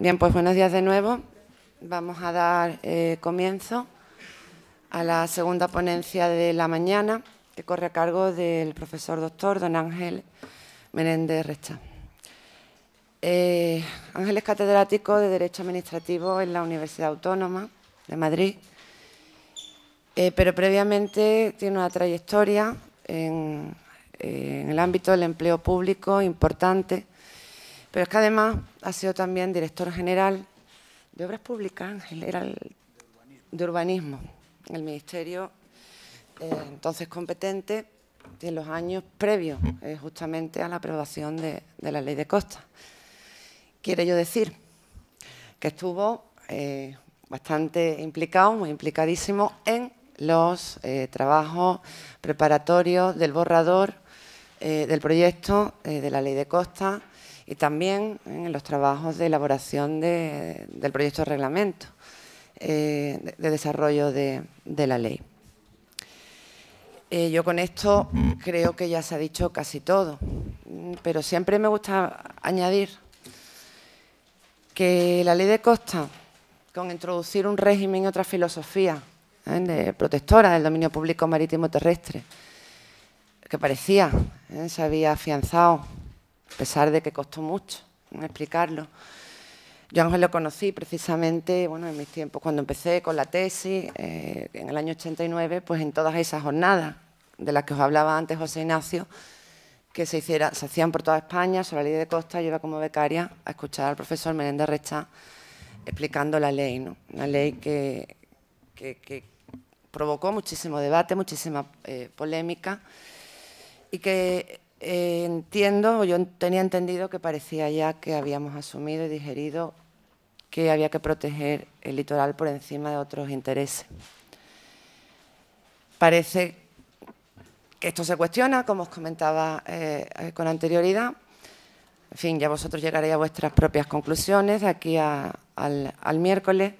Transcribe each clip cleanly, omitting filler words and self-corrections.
Bien, pues buenos días de nuevo. Vamos a dar comienzo a la segunda ponencia de la mañana, que corre a cargo del profesor doctor don Ángel Menéndez Rechá. Ángel es catedrático de Derecho Administrativo en la Universidad Autónoma de Madrid, pero previamente tiene una trayectoria en el ámbito del empleo público importante, pero es que además ha sido también director general de Obras Públicas, Ángel, era de Urbanismo, en el Ministerio entonces competente en los años previos justamente a la aprobación de la Ley de Costas. Quiere yo decir que estuvo bastante implicado, muy implicadísimo en los trabajos preparatorios del borrador del proyecto de la Ley de Costas y también en los trabajos de elaboración del proyecto de reglamento de desarrollo de la ley. Yo con esto creo que ya se ha dicho casi todo, pero siempre me gusta añadir que la Ley de Costas, con introducir un régimen y otra filosofía de protectora del dominio público marítimo terrestre, que parecía se había afianzado, a pesar de que costó mucho explicarlo. Yo a Ángel lo conocí precisamente en mis tiempos, cuando empecé con la tesis, en el año 89, pues en todas esas jornadas de las que os hablaba antes José Ignacio, que se hacían por toda España sobre la Ley de Costas. Yo iba como becaria a escuchar al profesor Menéndez Rechá explicando la ley, ¿no? Una ley que provocó muchísimo debate, muchísima polémica, y que yo tenía entendido que parecía ya que habíamos asumido y digerido que había que proteger el litoral por encima de otros intereses. Parece que esto se cuestiona, como os comentaba con anterioridad. En fin, ya vosotros llegaréis a vuestras propias conclusiones de aquí al miércoles.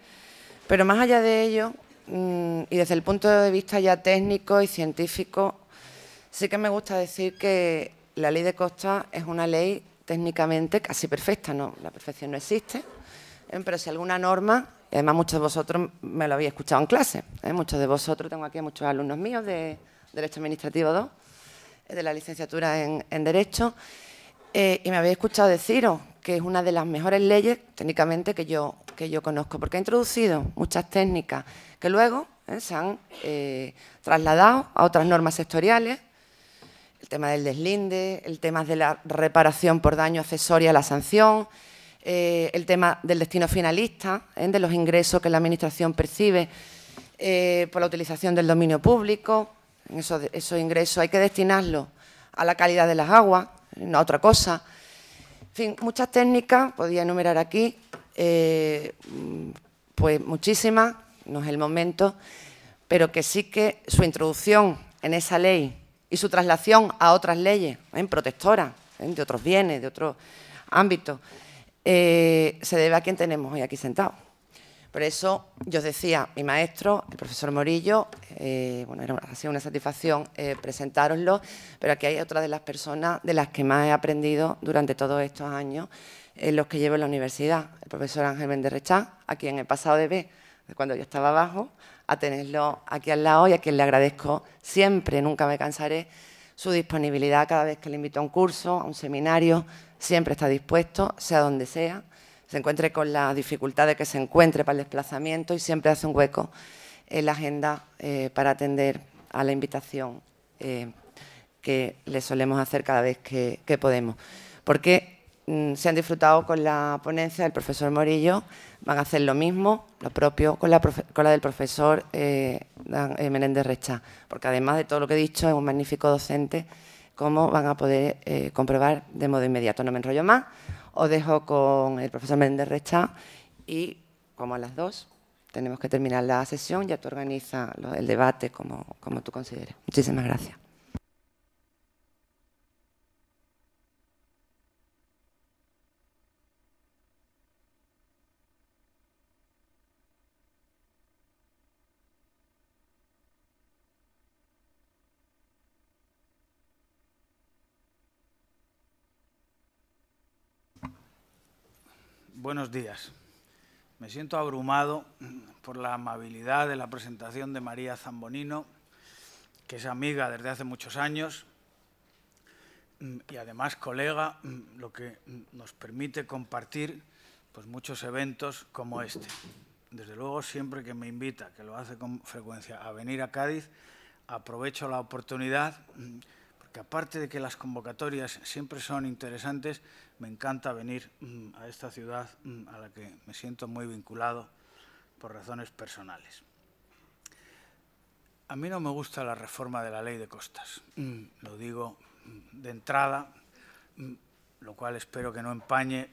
Pero más allá de ello, y desde el punto de vista ya técnico y científico, sí que me gusta decir que la Ley de Costas es una ley técnicamente casi perfecta. No, la perfección no existe, pero si alguna norma, y además muchos de vosotros me lo habéis escuchado en clase, muchos de vosotros, tengo aquí a muchos alumnos míos de Derecho Administrativo 2, de la licenciatura en Derecho, y me habéis escuchado deciros que es una de las mejores leyes técnicamente que yo conozco, porque ha introducido muchas técnicas que luego se han trasladado a otras normas sectoriales. El tema del deslinde, el tema de la reparación por daño accesorio a la sanción, el tema del destino finalista, de los ingresos que la Administración percibe por la utilización del dominio público. Esos ingresos hay que destinarlos a la calidad de las aguas, no a otra cosa. En fin, muchas técnicas, podía enumerar aquí, pues muchísimas, no es el momento, pero que sí que su introducción en esa ley y su traslación a otras leyes protectoras de otros bienes, de otros ámbitos, se debe a quien tenemos hoy aquí sentado. Por eso yo os decía, mi maestro, el profesor Morillo, ha sido una satisfacción presentároslo, pero aquí hay otra de las personas de las que más he aprendido durante todos estos años en los que llevo en la universidad, el profesor Ángel Menéndez Rechá, a quien he pasado de ver cuando yo estaba abajo a tenerlo aquí al lado y a quien le agradezco siempre, nunca me cansaré, su disponibilidad cada vez que le invito a un curso, a un seminario, siempre está dispuesto, sea donde sea, se encuentre con la dificultad de que se encuentre para el desplazamiento y siempre hace un hueco en la agenda para atender a la invitación que le solemos hacer cada vez que podemos. Porque se han disfrutado con la ponencia del profesor Morillo, van a hacer lo mismo, lo propio con la del profesor Menéndez Rechá, porque además de todo lo que he dicho, es un magnífico docente, como van a poder comprobar de modo inmediato. No me enrollo más, os dejo con el profesor Menéndez Rechá y, como a las 2, tenemos que terminar la sesión, ya tú organizas el debate como tú consideres. Muchísimas gracias. Buenos días. Me siento abrumado por la amabilidad de la presentación de María Zambonino, que es amiga desde hace muchos años y además colega, lo que nos permite compartir pues, muchos eventos como este. Desde luego, siempre que me invita, que lo hace con frecuencia, a venir a Cádiz, aprovecho la oportunidad, porque aparte de que las convocatorias siempre son interesantes, me encanta venir a esta ciudad a la que me siento muy vinculado por razones personales. A mí no me gusta la reforma de la Ley de Costas, lo digo de entrada, lo cual espero que no empañe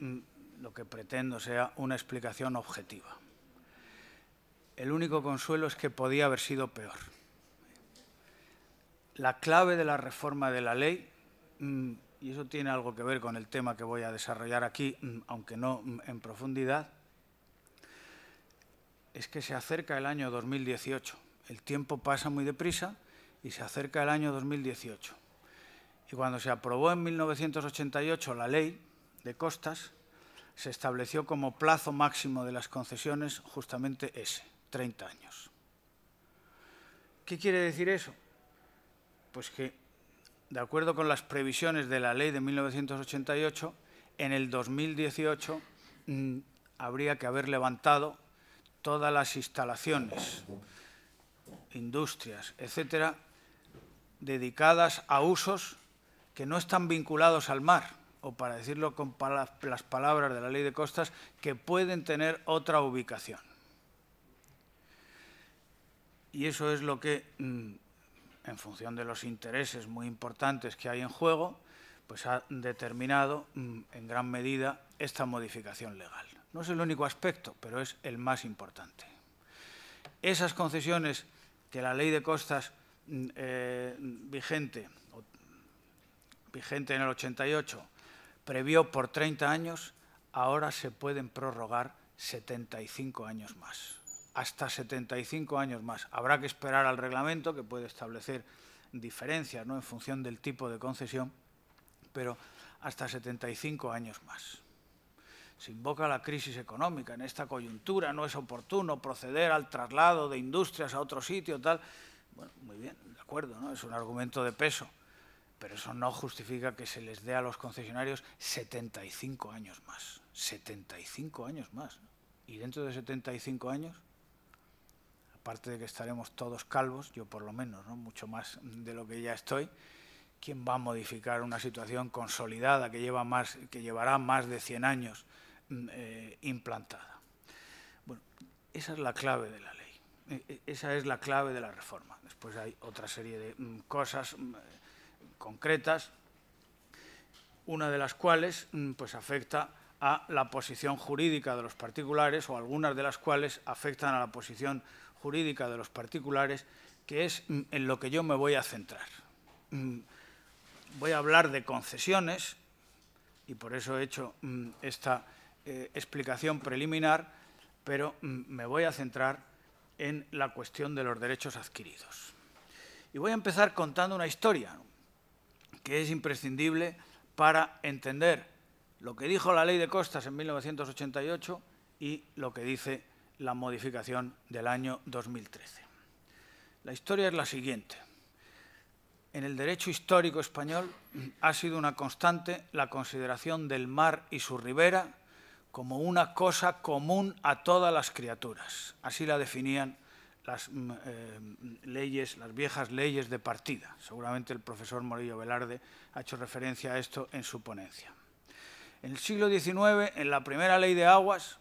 lo que pretendo sea una explicación objetiva. El único consuelo es que podía haber sido peor. La clave de la reforma de la ley, y eso tiene algo que ver con el tema que voy a desarrollar aquí, aunque no en profundidad, es que se acerca el año 2018. El tiempo pasa muy deprisa y se acerca el año 2018. Y cuando se aprobó en 1988 la ley de costas, se estableció como plazo máximo de las concesiones justamente ese, 30 años. ¿Qué quiere decir eso? Pues que, de acuerdo con las previsiones de la ley de 1988, en el 2018 habría que haber levantado todas las instalaciones, industrias, etcétera, dedicadas a usos que no están vinculados al mar, o para decirlo con las palabras de la ley de costas, que pueden tener otra ubicación. Y eso es lo que, en función de los intereses muy importantes que hay en juego, pues ha determinado en gran medida esta modificación legal. No es el único aspecto, pero es el más importante. Esas concesiones que la ley de costas vigente en el 88 previó por 30 años, ahora se pueden prorrogar 75 años más. Hasta 75 años más. Habrá que esperar al reglamento, que puede establecer diferencias, ¿no?, en función del tipo de concesión, pero hasta 75 años más. Se invoca la crisis económica. En esta coyuntura no es oportuno proceder al traslado de industrias a otro sitio, tal. Bueno, muy bien, de acuerdo, ¿no? Es un argumento de peso, pero eso no justifica que se les dé a los concesionarios 75 años más. 75 años más, ¿no? Y dentro de 75 años, aparte de que estaremos todos calvos, yo por lo menos, ¿no?, mucho más de lo que ya estoy, ¿quién va a modificar una situación consolidada que llevará más de 100 años implantada? Bueno, esa es la clave de la ley, esa es la clave de la reforma. Después hay otra serie de cosas concretas, una de las cuales pues afecta a la posición jurídica de los particulares, o algunas de las cuales afectan a la posición jurídica de los particulares, que es en lo que yo me voy a centrar. Voy a hablar de concesiones, y por eso he hecho esta explicación preliminar, pero me voy a centrar en la cuestión de los derechos adquiridos. Y voy a empezar contando una historia que es imprescindible para entender lo que dijo la ley de costas en 1988 y lo que dice la modificación del año 2013. La historia es la siguiente. En el derecho histórico español ha sido una constante la consideración del mar y su ribera como una cosa común a todas las criaturas. Así la definían las las viejas leyes de partida. Seguramente el profesor Morillo Velarde ha hecho referencia a esto en su ponencia. En el siglo XIX, en la primera ley de aguas,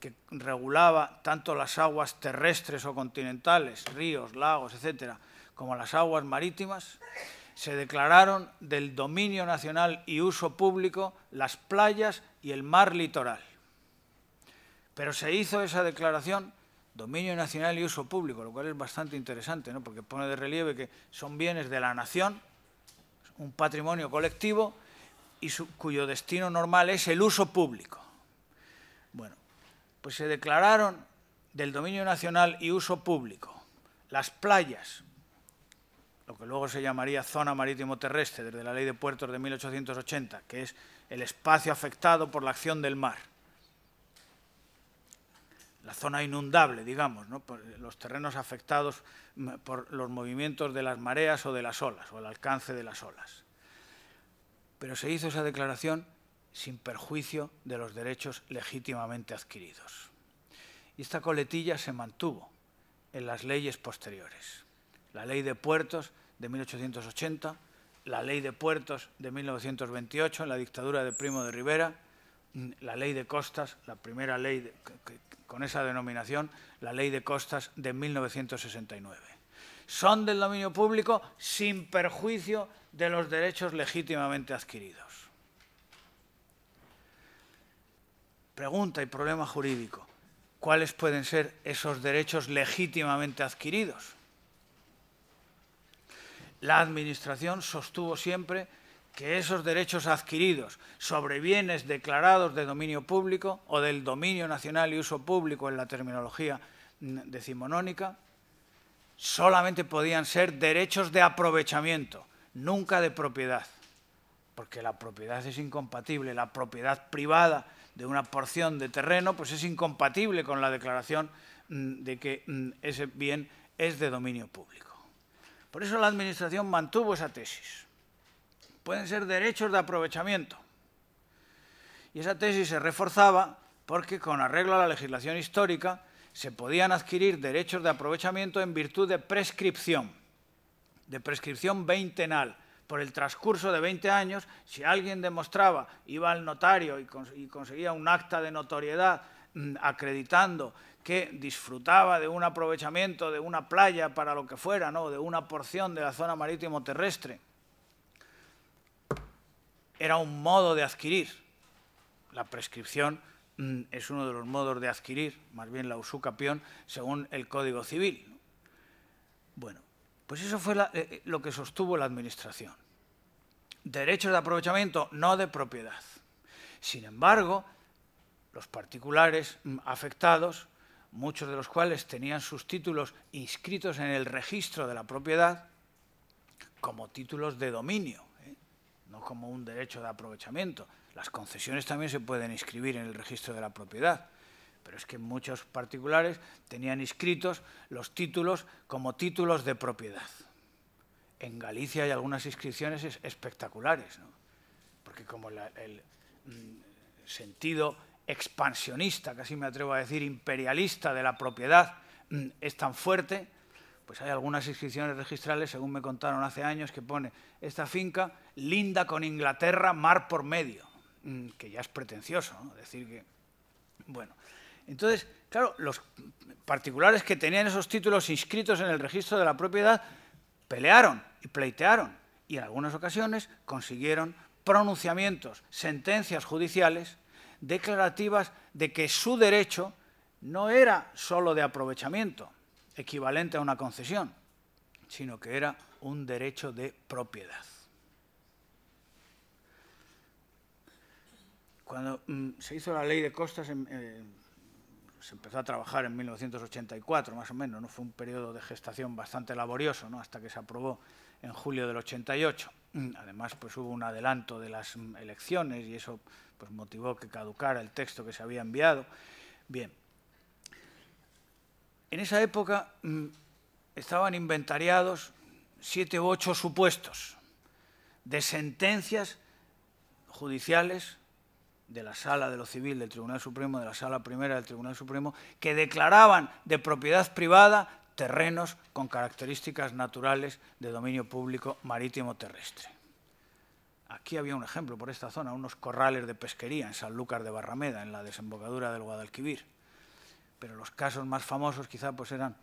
que regulaba tanto las aguas terrestres o continentales, ríos, lagos, etcétera, como las aguas marítimas, se declararon del dominio nacional y uso público las playas y el mar litoral. Pero se hizo esa declaración, dominio nacional y uso público, lo cual es bastante interesante, ¿no?, porque pone de relieve que son bienes de la nación, un patrimonio colectivo, y cuyo destino normal es el uso público. Bueno, pues se declararon del dominio nacional y uso público las playas, lo que luego se llamaría zona marítimo terrestre desde la Ley de Puertos de 1880, que es el espacio afectado por la acción del mar, la zona inundable, digamos, ¿no? Por los terrenos afectados por los movimientos de las mareas o de las olas, o el alcance de las olas. Pero se hizo esa declaración sin perjuicio de los derechos legítimamente adquiridos. Y esta coletilla se mantuvo en las leyes posteriores. La Ley de Puertos de 1880, la Ley de Puertos de 1928, en la dictadura de Primo de Rivera, la Ley de Costas, la primera ley con esa denominación, la Ley de Costas de 1969. Son del dominio público sin perjuicio de los derechos legítimamente adquiridos. Pregunta y problema jurídico. ¿Cuáles pueden ser esos derechos legítimamente adquiridos? La Administración sostuvo siempre que esos derechos adquiridos sobre bienes declarados de dominio público o del dominio nacional y uso público en la terminología decimonónica solamente podían ser derechos de aprovechamiento, nunca de propiedad, porque la propiedad es incompatible, la propiedad privada de una porción de terreno pues es incompatible con la declaración de que ese bien es de dominio público. Por eso la Administración mantuvo esa tesis. Pueden ser derechos de aprovechamiento. Y esa tesis se reforzaba porque, con arreglo a la legislación histórica, se podían adquirir derechos de aprovechamiento en virtud de prescripción veintenal. Por el transcurso de 20 años, si alguien demostraba, iba al notario y conseguía un acta de notoriedad acreditando que disfrutaba de un aprovechamiento de una playa para lo que fuera, ¿no?, de una porción de la zona marítimo terrestre, era un modo de adquirir. La prescripción es uno de los modos de adquirir, más bien la usucapión, según el Código Civil. Bueno, pues eso fue lo que sostuvo la Administración. Derechos de aprovechamiento, no de propiedad. Sin embargo, los particulares afectados, muchos de los cuales tenían sus títulos inscritos en el registro de la propiedad como títulos de dominio, no como un derecho de aprovechamiento. Las concesiones también se pueden inscribir en el registro de la propiedad, pero es que muchos particulares tenían inscritos los títulos como títulos de propiedad. En Galicia hay algunas inscripciones espectaculares, ¿no? Porque como el sentido expansionista, casi me atrevo a decir imperialista de la propiedad es tan fuerte, pues hay algunas inscripciones registrales, según me contaron hace años, que pone esta finca linda con Inglaterra, mar por medio, que ya es pretencioso, ¿no? Decir que, bueno, entonces, claro, los particulares que tenían esos títulos inscritos en el registro de la propiedad pelearon y pleitearon y en algunas ocasiones consiguieron pronunciamientos, sentencias judiciales declarativas de que su derecho no era solo de aprovechamiento, equivalente a una concesión, sino que era un derecho de propiedad. Cuando se hizo la Ley de Costas, se empezó a trabajar en 1984, más o menos, ¿no? Fue un periodo de gestación bastante laborioso, ¿no?, hasta que se aprobó en julio del 88. Además, pues hubo un adelanto de las elecciones y eso pues motivó que caducara el texto que se había enviado. Bien, en esa época estaban inventariados 7 u 8 supuestos de sentencias judiciales de la Sala de lo Civil del Tribunal Supremo, de la Sala Primera del Tribunal Supremo, que declaraban de propiedad privada terrenos con características naturales de dominio público marítimo terrestre. Aquí había un ejemplo por esta zona, unos corrales de pesquería en Sanlúcar de Barrameda, en la desembocadura del Guadalquivir. Pero los casos más famosos quizá pues eran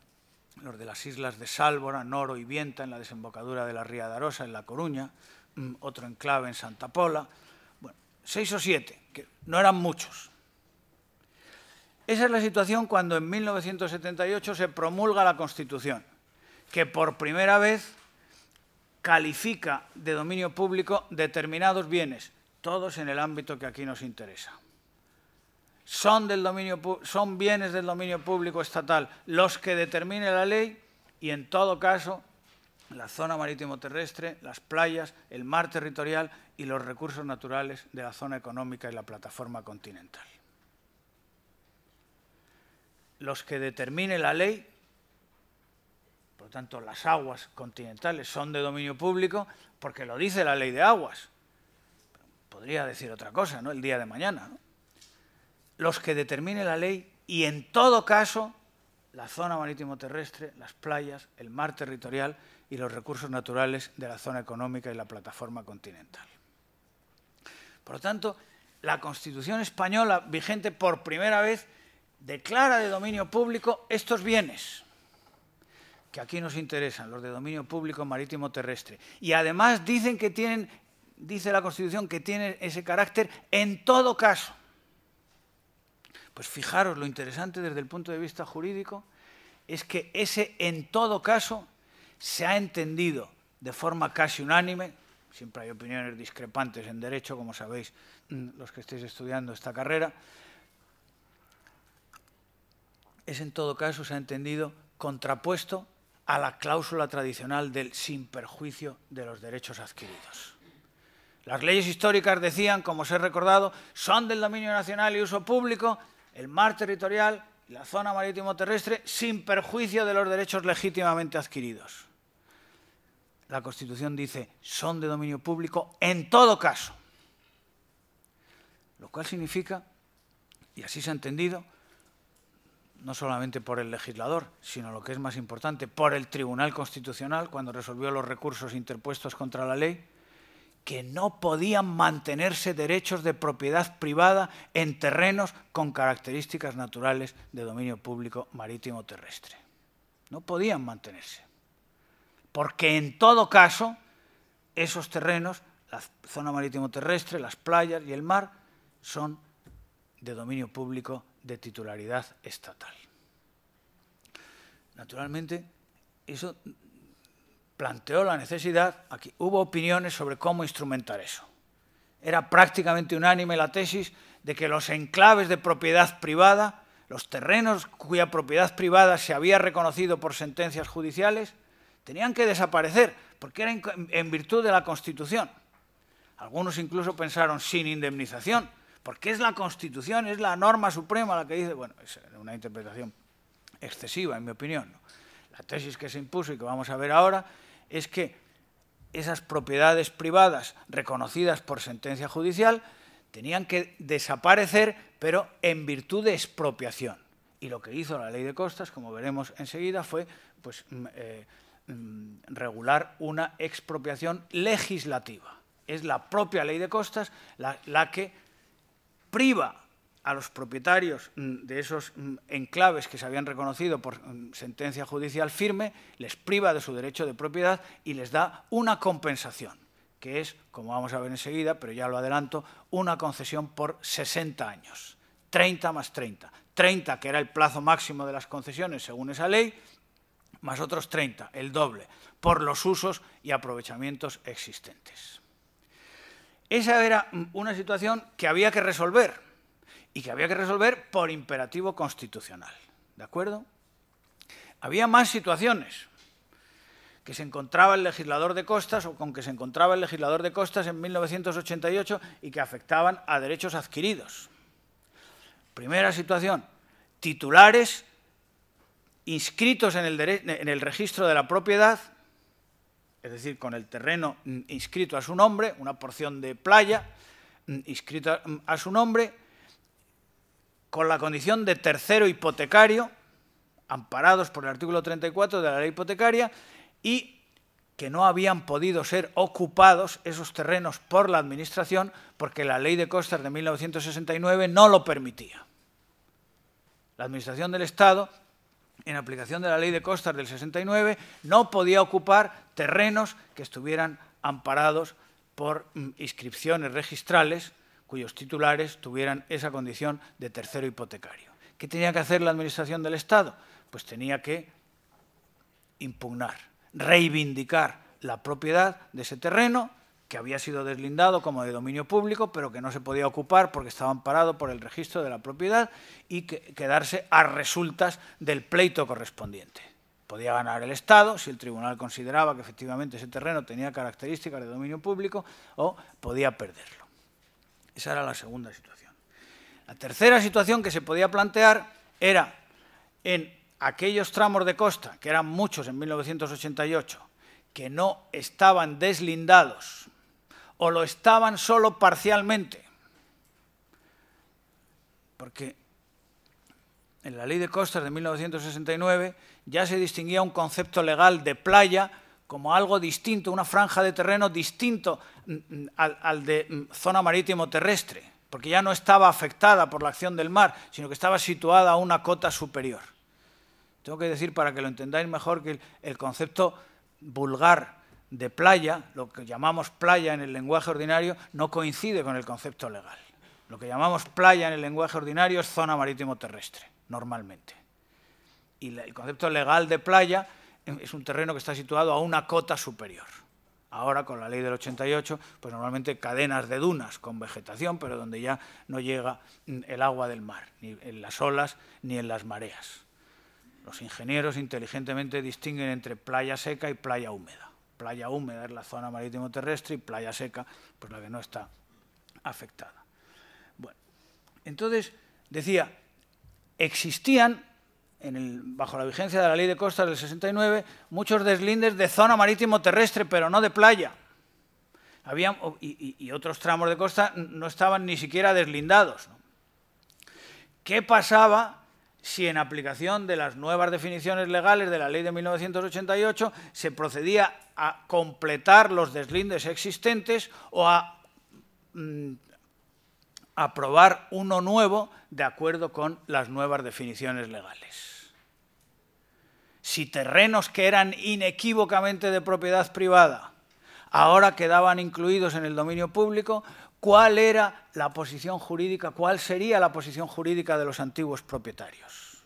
los de las islas de Sálvora, Noro y Vienta, en la desembocadura de la Ría de Arosa, en La Coruña, otro enclave en Santa Pola. Bueno, 6 o 7, que no eran muchos. Esa es la situación cuando en 1978 se promulga la Constitución, que por primera vez califica de dominio público determinados bienes, todos en el ámbito que aquí nos interesa. Son bienes del dominio público estatal los que determine la ley y, en todo caso, la zona marítimo terrestre, las playas, el mar territorial y los recursos naturales de la zona económica y la plataforma continental. los que determine la ley, por lo tanto las aguas continentales son de dominio público porque lo dice la ley de aguas. Podría decir otra cosa, ¿no?, el día de mañana, ¿no? Los que determine la ley y, en todo caso, la zona marítimo-terrestre, las playas, el mar territorial y los recursos naturales de la zona económica y la plataforma continental. Por lo tanto, la Constitución española, vigente por primera vez, declara de dominio público estos bienes que aquí nos interesan, los de dominio público marítimo-terrestre. Y además dicen que tienen, dice la Constitución, que tienen ese carácter en todo caso. Pues fijaros, lo interesante desde el punto de vista jurídico es que ese en todo caso se ha entendido de forma casi unánime. Siempre hay opiniones discrepantes en derecho, como sabéis los que estéis estudiando esta carrera. Es en todo caso, se ha entendido contrapuesto a la cláusula tradicional del sin perjuicio de los derechos adquiridos. Las leyes históricas decían, como os he recordado, son del dominio nacional y uso público el mar territorial y la zona marítimo-terrestre sin perjuicio de los derechos legítimamente adquiridos. La Constitución dice, son de dominio público en todo caso. Lo cual significa, y así se ha entendido, no solamente por el legislador, sino lo que es más importante, por el Tribunal Constitucional, cuando resolvió los recursos interpuestos contra la ley, que no podían mantenerse derechos de propiedad privada en terrenos con características naturales de dominio público marítimo terrestre. No podían mantenerse. Porque en todo caso, esos terrenos, la zona marítimo terrestre, las playas y el mar, son de dominio público de titularidad estatal. Naturalmente, eso planteó la necesidad, aquí hubo opiniones sobre cómo instrumentar eso. Era prácticamente unánime la tesis de que los enclaves de propiedad privada, los terrenos cuya propiedad privada se había reconocido por sentencias judiciales, tenían que desaparecer, porque era en virtud de la Constitución. Algunos incluso pensaron sin indemnización, porque es la Constitución, es la norma suprema la que dice, bueno, es una interpretación excesiva, en mi opinión, ¿no? La tesis que se impuso y que vamos a ver ahora es que esas propiedades privadas reconocidas por sentencia judicial tenían que desaparecer, pero en virtud de expropiación. Y lo que hizo la Ley de Costas, como veremos enseguida, fue pues, regular una expropiación legislativa. Es la propia Ley de Costas la que priva a los propietarios de esos enclaves que se habían reconocido por sentencia judicial firme, les priva de su derecho de propiedad y les da una compensación, que es, como vamos a ver enseguida, pero ya lo adelanto, una concesión por 60 años, 30 más 30. 30, que era el plazo máximo de las concesiones según esa ley, más otros 30, el doble, por los usos y aprovechamientos existentes. Esa era una situación que había que resolver, y que había que resolver por imperativo constitucional. ¿De acuerdo? Había más situaciones que se encontraba el legislador de Costas o con que se encontraba el legislador de Costas en 1988 y que afectaban a derechos adquiridos. Primera situación, titulares inscritos en el registro de la propiedad, es decir, con el terreno inscrito a su nombre, una porción de playa inscrita a su nombre, con la condición de tercero hipotecario, amparados por el artículo 34 de la ley hipotecaria, y que no habían podido ser ocupados esos terrenos por la Administración porque la Ley de Costas de 1969 no lo permitía. La Administración del Estado, en aplicación de la Ley de Costas del 69, no podía ocupar terrenos que estuvieran amparados por inscripciones registrales cuyos titulares tuvieran esa condición de tercero hipotecario. ¿Qué tenía que hacer la Administración del Estado? Pues tenía que impugnar, reivindicar la propiedad de ese terreno que había sido deslindado como de dominio público, pero que no se podía ocupar porque estaba amparado por el registro de la propiedad y quedarse a resultas del pleito correspondiente. Podía ganar el Estado si el tribunal consideraba que efectivamente ese terreno tenía características de dominio público o podía perderlo. Esa era la segunda situación. La tercera situación que se podía plantear era en aquellos tramos de costa, que eran muchos en 1988, que no estaban deslindados o lo estaban solo parcialmente, porque en la Ley de Costas de 1969 ya se distinguía un concepto legal de playa como algo distinto, una franja de terreno distinto al de zona marítimo terrestre, porque ya no estaba afectada por la acción del mar, sino que estaba situada a una cota superior. Tengo que decir, para que lo entendáis mejor, que el concepto vulgar de playa, lo que llamamos playa en el lenguaje ordinario, no coincide con el concepto legal. Lo que llamamos playa en el lenguaje ordinario es zona marítimo terrestre, normalmente. Y el concepto legal de playa es un terreno que está situado a una cota superior. Ahora, con la ley del 88, pues normalmente cadenas de dunas con vegetación, pero donde ya no llega el agua del mar, ni en las olas ni en las mareas. Los ingenieros inteligentemente distinguen entre playa seca y playa húmeda. Playa húmeda es la zona marítimo terrestre y playa seca, pues la que no está afectada. Bueno, entonces, decía, existían, bajo la vigencia de la Ley de Costas del 69, muchos deslindes de zona marítimo terrestre, pero no de playa. Y otros tramos de costa no estaban ni siquiera deslindados, ¿no? ¿Qué pasaba si en aplicación de las nuevas definiciones legales de la Ley de 1988 se procedía a completar los deslindes existentes o a aprobar uno nuevo de acuerdo con las nuevas definiciones legales? Si terrenos que eran inequívocamente de propiedad privada ahora quedaban incluidos en el dominio público, ¿cuál era la posición jurídica, cuál sería la posición jurídica de los antiguos propietarios?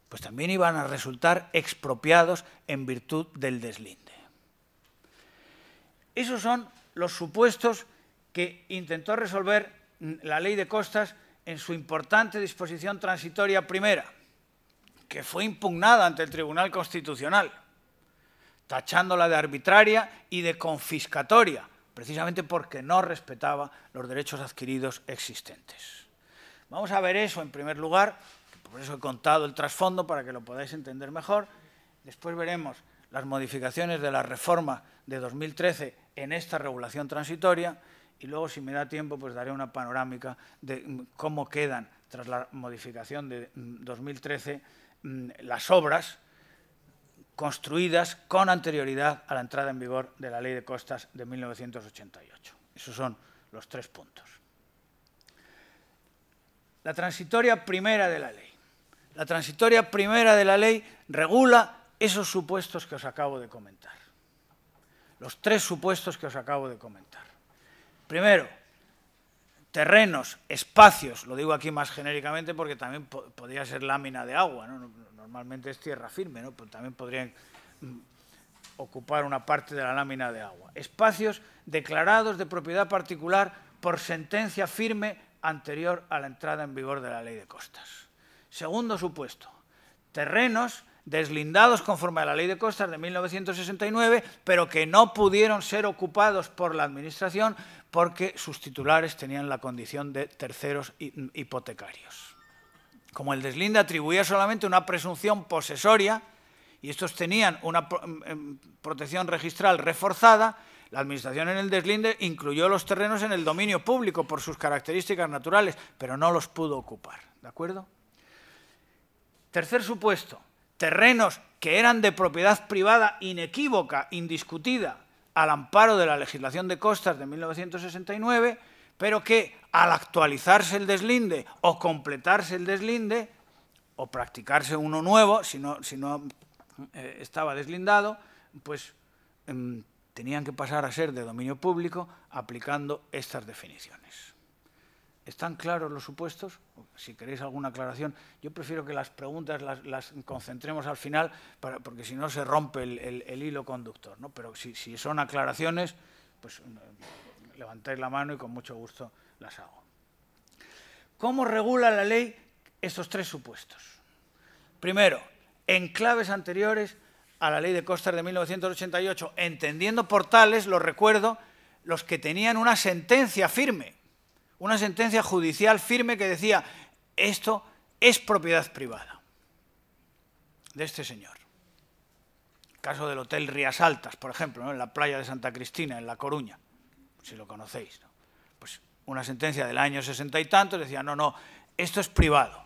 Pues también iban a resultar expropiados en virtud del deslinde. Esos son los supuestos que intentó resolver la Ley de Costas en su importante disposición transitoria primera, que fue impugnada ante el Tribunal Constitucional, tachándola de arbitraria y de confiscatoria, precisamente porque no respetaba los derechos adquiridos existentes. Vamos a ver eso en primer lugar, por eso he contado el trasfondo para que lo podáis entender mejor. Después veremos las modificaciones de la reforma de 2013 en esta regulación transitoria y luego, si me da tiempo, pues daré una panorámica de cómo quedan, tras la modificación de 2013, las obras construidas con anterioridad a la entrada en vigor de la Ley de Costas de 1988. Esos son los 3 puntos. La transitoria primera de la ley. La transitoria primera de la ley regula esos supuestos que os acabo de comentar. Los 3 supuestos que os acabo de comentar. Primero, terrenos, espacios, lo digo aquí más genéricamente porque también podría ser lámina de agua, ¿no? Normalmente es tierra firme, ¿no? Pero también podrían ocupar una parte de la lámina de agua. Espacios declarados de propiedad particular por sentencia firme anterior a la entrada en vigor de la Ley de Costas. Segundo supuesto, terrenos deslindados conforme a la Ley de Costas de 1969, pero que no pudieron ser ocupados por la Administración porque sus titulares tenían la condición de terceros hipotecarios. Como el deslinde atribuía solamente una presunción posesoria y estos tenían una protección registral reforzada, la Administración en el deslinde incluyó los terrenos en el dominio público por sus características naturales, pero no los pudo ocupar. ¿De acuerdo? Tercer supuesto, terrenos que eran de propiedad privada inequívoca, indiscutida, al amparo de la legislación de costas de 1969, pero que al actualizarse el deslinde o completarse el deslinde o practicarse uno nuevo, si no estaba deslindado, pues tenían que pasar a ser de dominio público aplicando estas definiciones. ¿Están claros los supuestos? Si queréis alguna aclaración, yo prefiero que las preguntas las concentremos al final, porque si no se rompe el hilo conductor, ¿no? Pero si son aclaraciones, pues levantáis la mano y con mucho gusto las hago. ¿Cómo regula la ley estos 3 supuestos? Primero, en claves anteriores a la Ley de Costas de 1988, entendiendo por tales, lo recuerdo, los que tenían una sentencia firme, una sentencia judicial firme que decía esto es propiedad privada. de este señor. El caso del Hotel Rías Altas, por ejemplo, ¿no?, en la playa de Santa Cristina, en La Coruña, si lo conocéis, ¿no? Pues una sentencia del año 60 y tantos decía, no, no, esto es privado.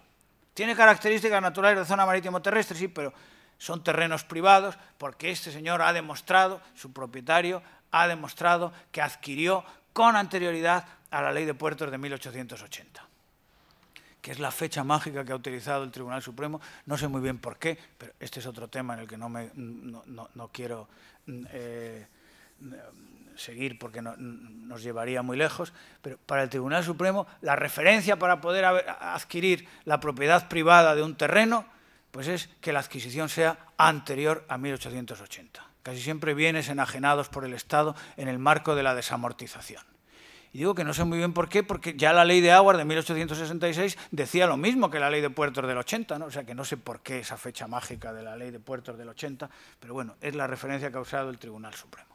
Tiene características naturales de zona marítimo terrestre, sí, pero son terrenos privados porque este señor ha demostrado, su propietario ha demostrado que adquirió con anterioridad a la Ley de Puertos de 1880, que es la fecha mágica que ha utilizado el Tribunal Supremo. No sé muy bien por qué, pero este es otro tema en el que no quiero seguir porque nos llevaría muy lejos, pero para el Tribunal Supremo la referencia para poder adquirir la propiedad privada de un terreno pues es que la adquisición sea anterior a 1880. Casi siempre bienes enajenados por el Estado en el marco de la desamortización. Y digo que no sé muy bien por qué, porque ya la Ley de Aguas de 1866 decía lo mismo que la Ley de Puertos del 80, ¿no? O sea que no sé por qué esa fecha mágica de la Ley de Puertos del 80, pero bueno, es la referencia que ha usado el Tribunal Supremo.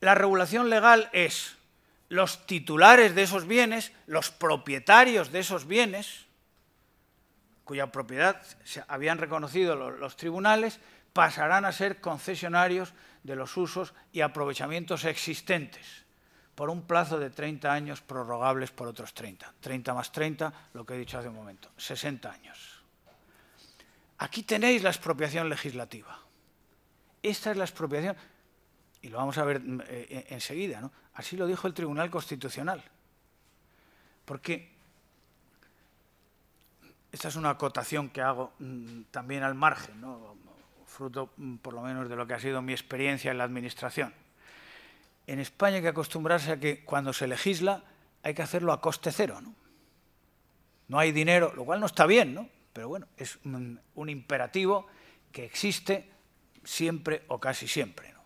La regulación legal es los titulares de esos bienes, los propietarios de esos bienes, cuya propiedad se habían reconocido los tribunales, pasarán a ser concesionarios de los usos y aprovechamientos existentes por un plazo de 30 años prorrogables por otros 30. 30 más 30, lo que he dicho hace un momento, 60 años. Aquí tenéis la expropiación legislativa. Esta es la expropiación, y lo vamos a ver enseguida, ¿no? Así lo dijo el Tribunal Constitucional. Porque esta es una acotación que hago también al margen, ¿no?, fruto por lo menos de lo que ha sido mi experiencia en la administración. En España hay que acostumbrarse a que cuando se legisla hay que hacerlo a coste cero, ¿no? No hay dinero, lo cual no está bien, ¿no? Pero bueno, es un imperativo que existe siempre o casi siempre, ¿no?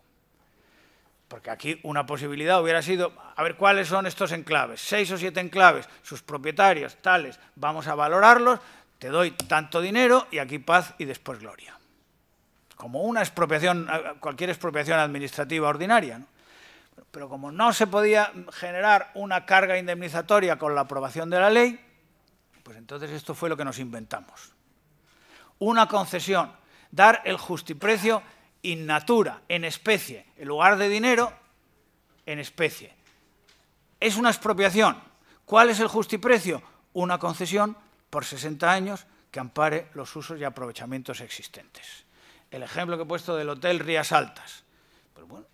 Porque aquí una posibilidad hubiera sido, a ver cuáles son estos enclaves, 6 o 7 enclaves, sus propietarios, tales, vamos a valorarlos, te doy tanto dinero y aquí paz y después gloria. Como una expropiación, cualquier expropiación administrativa ordinaria, ¿no? Pero como no se podía generar una carga indemnizatoria con la aprobación de la ley, pues entonces esto fue lo que nos inventamos. Una concesión, dar el justiprecio in natura, en especie, en lugar de dinero, en especie. Es una expropiación. ¿Cuál es el justiprecio? Una concesión por 60 años que ampare los usos y aprovechamientos existentes. El ejemplo que he puesto del Hotel Rías Altas. Pues bueno,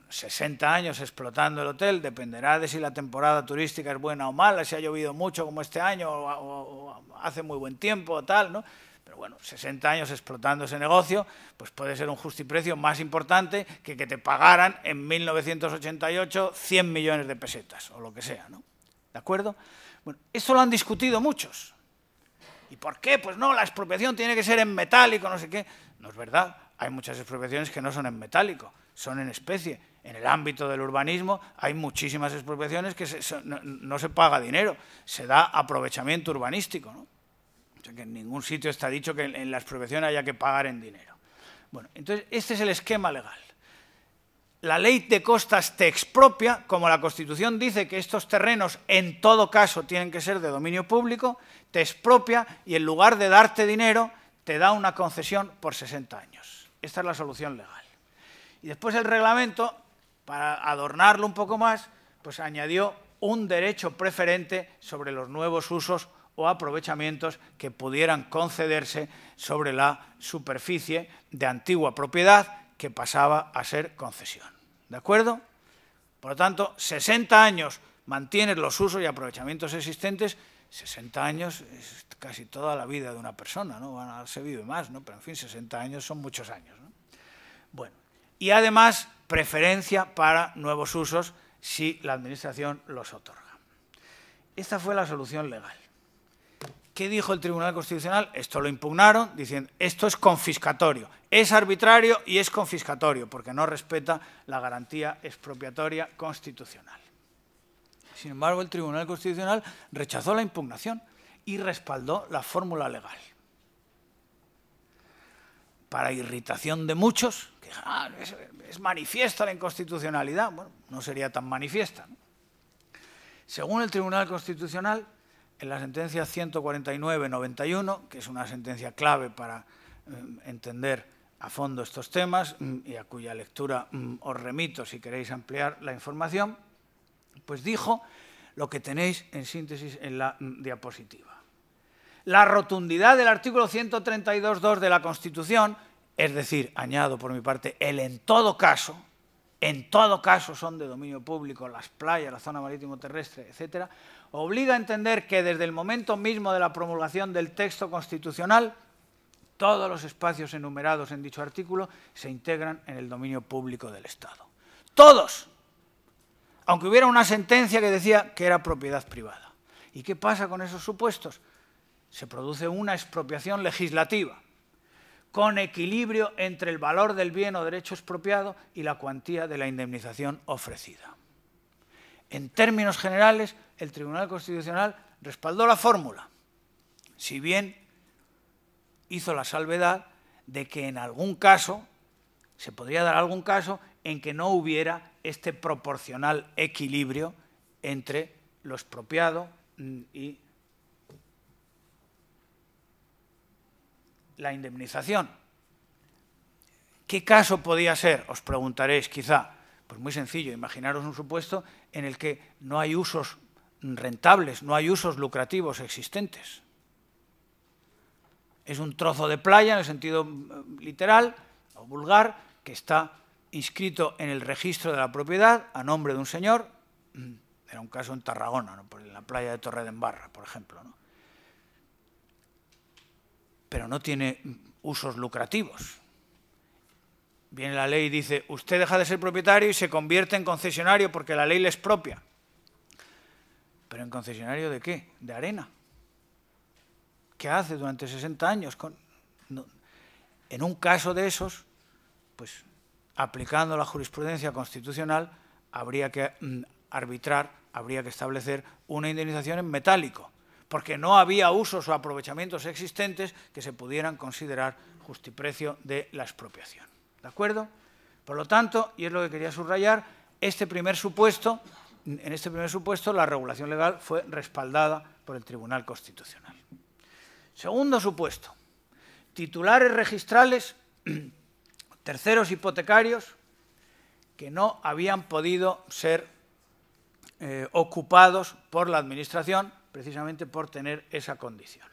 60 años explotando el hotel, dependerá de si la temporada turística es buena o mala, si ha llovido mucho como este año o hace muy buen tiempo o tal, ¿no? Pero bueno, 60 años explotando ese negocio, pues puede ser un justiprecio más importante que te pagaran en 1988 100 millones de pesetas o lo que sea, ¿no? ¿De acuerdo? Bueno, esto lo han discutido muchos. ¿Y por qué? Pues no, la expropiación tiene que ser en metálico, no sé qué. No es verdad, hay muchas expropiaciones que no son en metálico, son en especie. En el ámbito del urbanismo hay muchísimas expropiaciones que no se paga dinero, se da aprovechamiento urbanístico, ¿no? O sea que en ningún sitio está dicho que en la expropiación haya que pagar en dinero. Bueno, entonces este es el esquema legal. La ley de costas te expropia, como la Constitución dice que estos terrenos en todo caso tienen que ser de dominio público, te expropia y en lugar de darte dinero te da una concesión por 60 años. Esta es la solución legal. Y después el reglamento, para adornarlo un poco más, pues añadió un derecho preferente sobre los nuevos usos o aprovechamientos que pudieran concederse sobre la superficie de antigua propiedad que pasaba a ser concesión. ¿De acuerdo? Por lo tanto, 60 años mantienes los usos y aprovechamientos existentes. 60 años es casi toda la vida de una persona, ¿no? Bueno, se vive más, ¿no? Pero en fin, 60 años son muchos años, ¿no? Bueno, y además preferencia para nuevos usos si la Administración los otorga. Esta fue la solución legal. ¿Qué dijo el Tribunal Constitucional? Esto lo impugnaron diciendo, esto es confiscatorio, es arbitrario y es confiscatorio porque no respeta la garantía expropiatoria constitucional. Sin embargo, el Tribunal Constitucional rechazó la impugnación y respaldó la fórmula legal. Para irritación de muchos, que es manifiesta la inconstitucionalidad. Bueno, no sería tan manifiesta, ¿no? Según el Tribunal Constitucional, en la sentencia 149-91, que es una sentencia clave para entender a fondo estos temas y a cuya lectura os remito si queréis ampliar la información, pues dijo lo que tenéis en síntesis en la diapositiva. La rotundidad del artículo 132.2 de la Constitución, es decir, añado por mi parte, el en todo caso son de dominio público las playas, la zona marítimo terrestre, etcétera, obliga a entender que desde el momento mismo de la promulgación del texto constitucional, todos los espacios enumerados en dicho artículo se integran en el dominio público del Estado. ¡Todos! Aunque hubiera una sentencia que decía que era propiedad privada. ¿Y qué pasa con esos supuestos? Se produce una expropiación legislativa, con equilibrio entre el valor del bien o derecho expropiado y la cuantía de la indemnización ofrecida. En términos generales, el Tribunal Constitucional respaldó la fórmula, si bien hizo la salvedad de que en algún caso, se podría dar algún caso en que no hubiera este proporcional equilibrio entre lo expropiado y la indemnización. ¿Qué caso podía ser? Os preguntaréis quizá. Pues muy sencillo, imaginaros un supuesto en el que no hay usos rentables, no hay usos lucrativos existentes. Es un trozo de playa en el sentido literal o vulgar que está inscrito en el registro de la propiedad a nombre de un señor. Era un caso en Tarragona, ¿no? En la playa de Torredembarra, por ejemplo, ¿no? Pero no tiene usos lucrativos. Viene la ley y dice, usted deja de ser propietario y se convierte en concesionario porque la ley le expropia. ¿Pero en concesionario de qué? ¿De arena? ¿Qué hace durante 60 años? En un caso de esos, pues aplicando la jurisprudencia constitucional, habría que arbitrar, habría que establecer una indemnización en metálico, porque no había usos o aprovechamientos existentes que se pudieran considerar justiprecio de la expropiación. ¿De acuerdo? Por lo tanto, y es lo que quería subrayar, en este primer supuesto la regulación legal fue respaldada por el Tribunal Constitucional. Segundo supuesto, titulares registrales, terceros hipotecarios que no habían podido ser ocupados por la Administración precisamente por tener esa condición.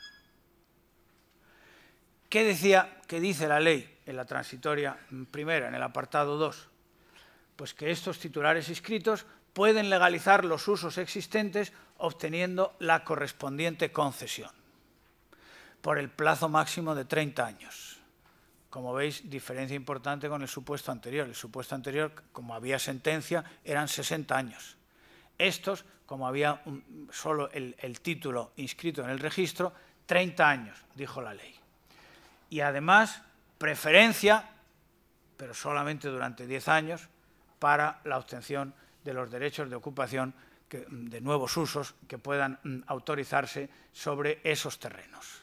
¿Qué dice la ley en la transitoria primera, en el apartado 2? Pues que estos titulares inscritos pueden legalizar los usos existentes obteniendo la correspondiente concesión por el plazo máximo de 30 años. Como veis, diferencia importante con el supuesto anterior. El supuesto anterior, como había sentencia, eran 60 años. Estos, como había solo el título inscrito en el registro, 30 años, dijo la ley. Y además, preferencia, pero solamente durante 10 años, para la obtención de los derechos de ocupación de nuevos usos que puedan autorizarse sobre esos terrenos.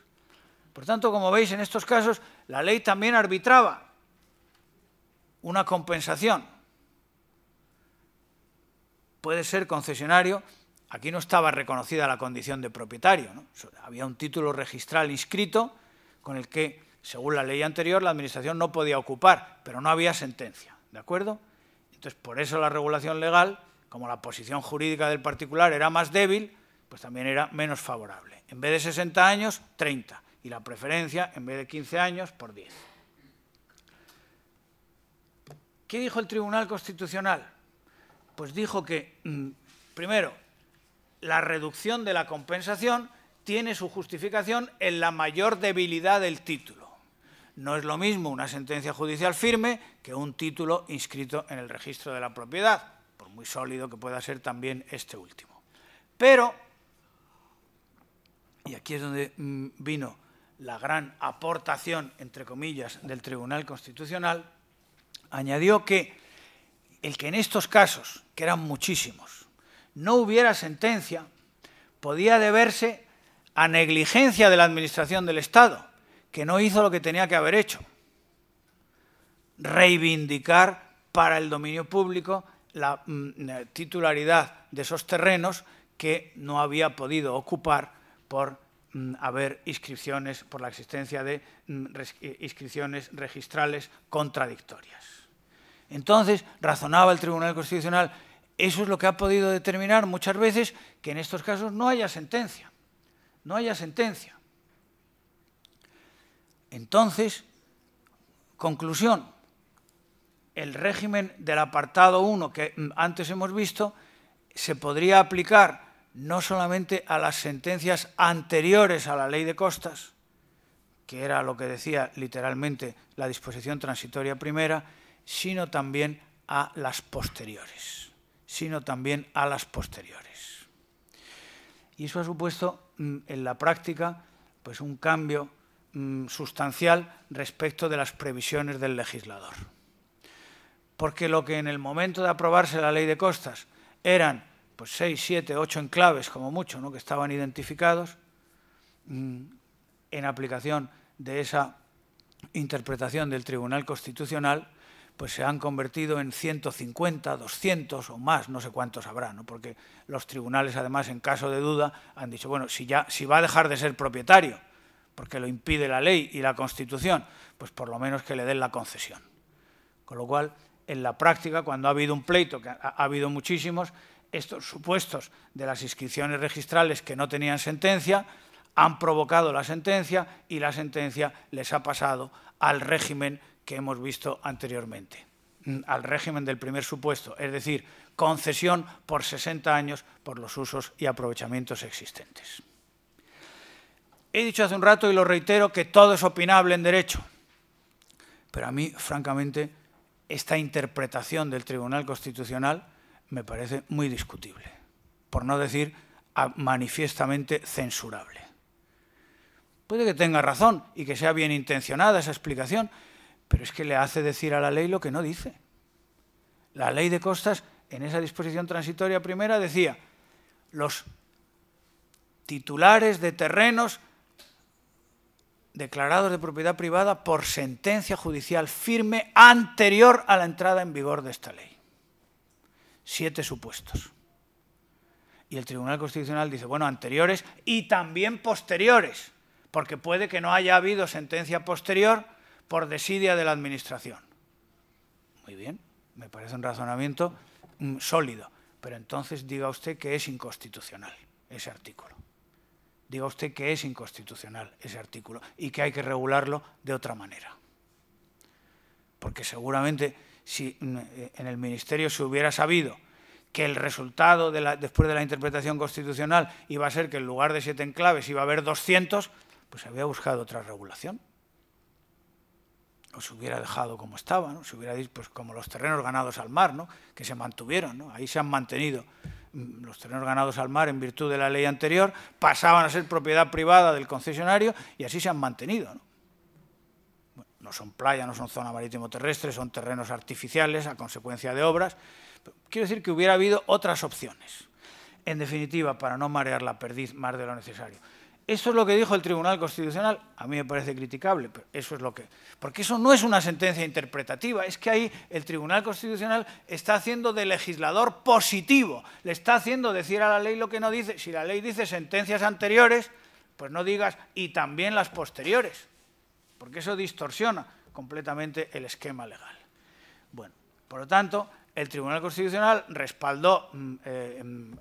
Por tanto, como veis, en estos casos, la ley también arbitraba una compensación. Puede ser concesionario, aquí no estaba reconocida la condición de propietario, ¿no? Había un título registral inscrito con el que, según la ley anterior, la Administración no podía ocupar, pero no había sentencia, ¿de acuerdo? Entonces, por eso la regulación legal, como la posición jurídica del particular era más débil, pues también era menos favorable. En vez de 60 años, 30. Y la preferencia, en vez de 15 años, por 10. ¿Qué dijo el Tribunal Constitucional? Pues dijo que, primero, la reducción de la compensación tiene su justificación en la mayor debilidad del título. No es lo mismo una sentencia judicial firme que un título inscrito en el registro de la propiedad, por muy sólido que pueda ser también este último. Pero, y aquí es donde vino la gran aportación, entre comillas, del Tribunal Constitucional, añadió que el que en estos casos, que eran muchísimos, no hubiera sentencia, podía deberse a negligencia de la Administración del Estado, que no hizo lo que tenía que haber hecho: reivindicar para el dominio público la titularidad de esos terrenos que no había podido ocupar por haber inscripciones, por la existencia de inscripciones registrales contradictorias. Entonces, razonaba el Tribunal Constitucional, eso es lo que ha podido determinar muchas veces que en estos casos no haya sentencia. No haya sentencia. Entonces, conclusión, el régimen del apartado 1 que antes hemos visto se podría aplicar no solamente a las sentencias anteriores a la ley de costas, que era lo que decía literalmente la disposición transitoria primera, sino también a las posteriores. Y eso ha supuesto en la práctica pues, un cambio sustancial respecto de las previsiones del legislador. Porque lo que en el momento de aprobarse la ley de costas eran pues 6, 7, 8 enclaves, como mucho, ¿no?, que estaban identificados, en aplicación de esa interpretación del Tribunal Constitucional, pues se han convertido en 150, 200 o más, no sé cuántos habrá, ¿no?, porque los tribunales, además, en caso de duda, han dicho, bueno, si va a dejar de ser propietario, porque lo impide la ley y la Constitución, pues por lo menos que le den la concesión. Con lo cual, en la práctica, cuando ha habido un pleito, que ha habido muchísimos, estos supuestos de las inscripciones registrales que no tenían sentencia han provocado la sentencia y la sentencia les ha pasado al régimen que hemos visto anteriormente, al régimen del primer supuesto, es decir, concesión por 60 años por los usos y aprovechamientos existentes. He dicho hace un rato y lo reitero que todo es opinable en derecho, pero a mí, francamente, esta interpretación del Tribunal Constitucional me parece muy discutible, por no decir manifiestamente censurable. Puede que tenga razón y que sea bien intencionada esa explicación, pero es que le hace decir a la ley lo que no dice. La ley de costas, en esa disposición transitoria primera, decía los titulares de terrenos declarados de propiedad privada por sentencia judicial firme anterior a la entrada en vigor de esta ley. 7 supuestos. Y el Tribunal Constitucional dice, bueno, anteriores y también posteriores, porque puede que no haya habido sentencia posterior por desidia de la Administración. Muy bien, me parece un razonamiento sólido, pero entonces diga usted que es inconstitucional ese artículo. Diga usted que es inconstitucional ese artículo y que hay que regularlo de otra manera. Porque seguramente si en el Ministerio se hubiera sabido que el resultado después de la interpretación constitucional iba a ser que en lugar de 7 enclaves iba a haber 200, pues se había buscado otra regulación. O se hubiera dejado como estaba, ¿no? Se hubiera dicho, pues como los terrenos ganados al mar, ¿no?, que se mantuvieron, ¿no? Ahí se han mantenido los terrenos ganados al mar en virtud de la ley anterior, pasaban a ser propiedad privada del concesionario y así se han mantenido, ¿no? Bueno, no son playa, no son zona marítimo terrestre, son terrenos artificiales a consecuencia de obras. Quiero decir que hubiera habido otras opciones. En definitiva, para no marear la perdiz más de lo necesario. Eso es lo que dijo el Tribunal Constitucional. A mí me parece criticable, pero eso es lo que... Porque eso no es una sentencia interpretativa, es que ahí el Tribunal Constitucional está haciendo de legislador positivo, le está haciendo decir a la ley lo que no dice. Si la ley dice sentencias anteriores, pues no digas y también las posteriores, porque eso distorsiona completamente el esquema legal. Bueno, por lo tanto, el Tribunal Constitucional respaldó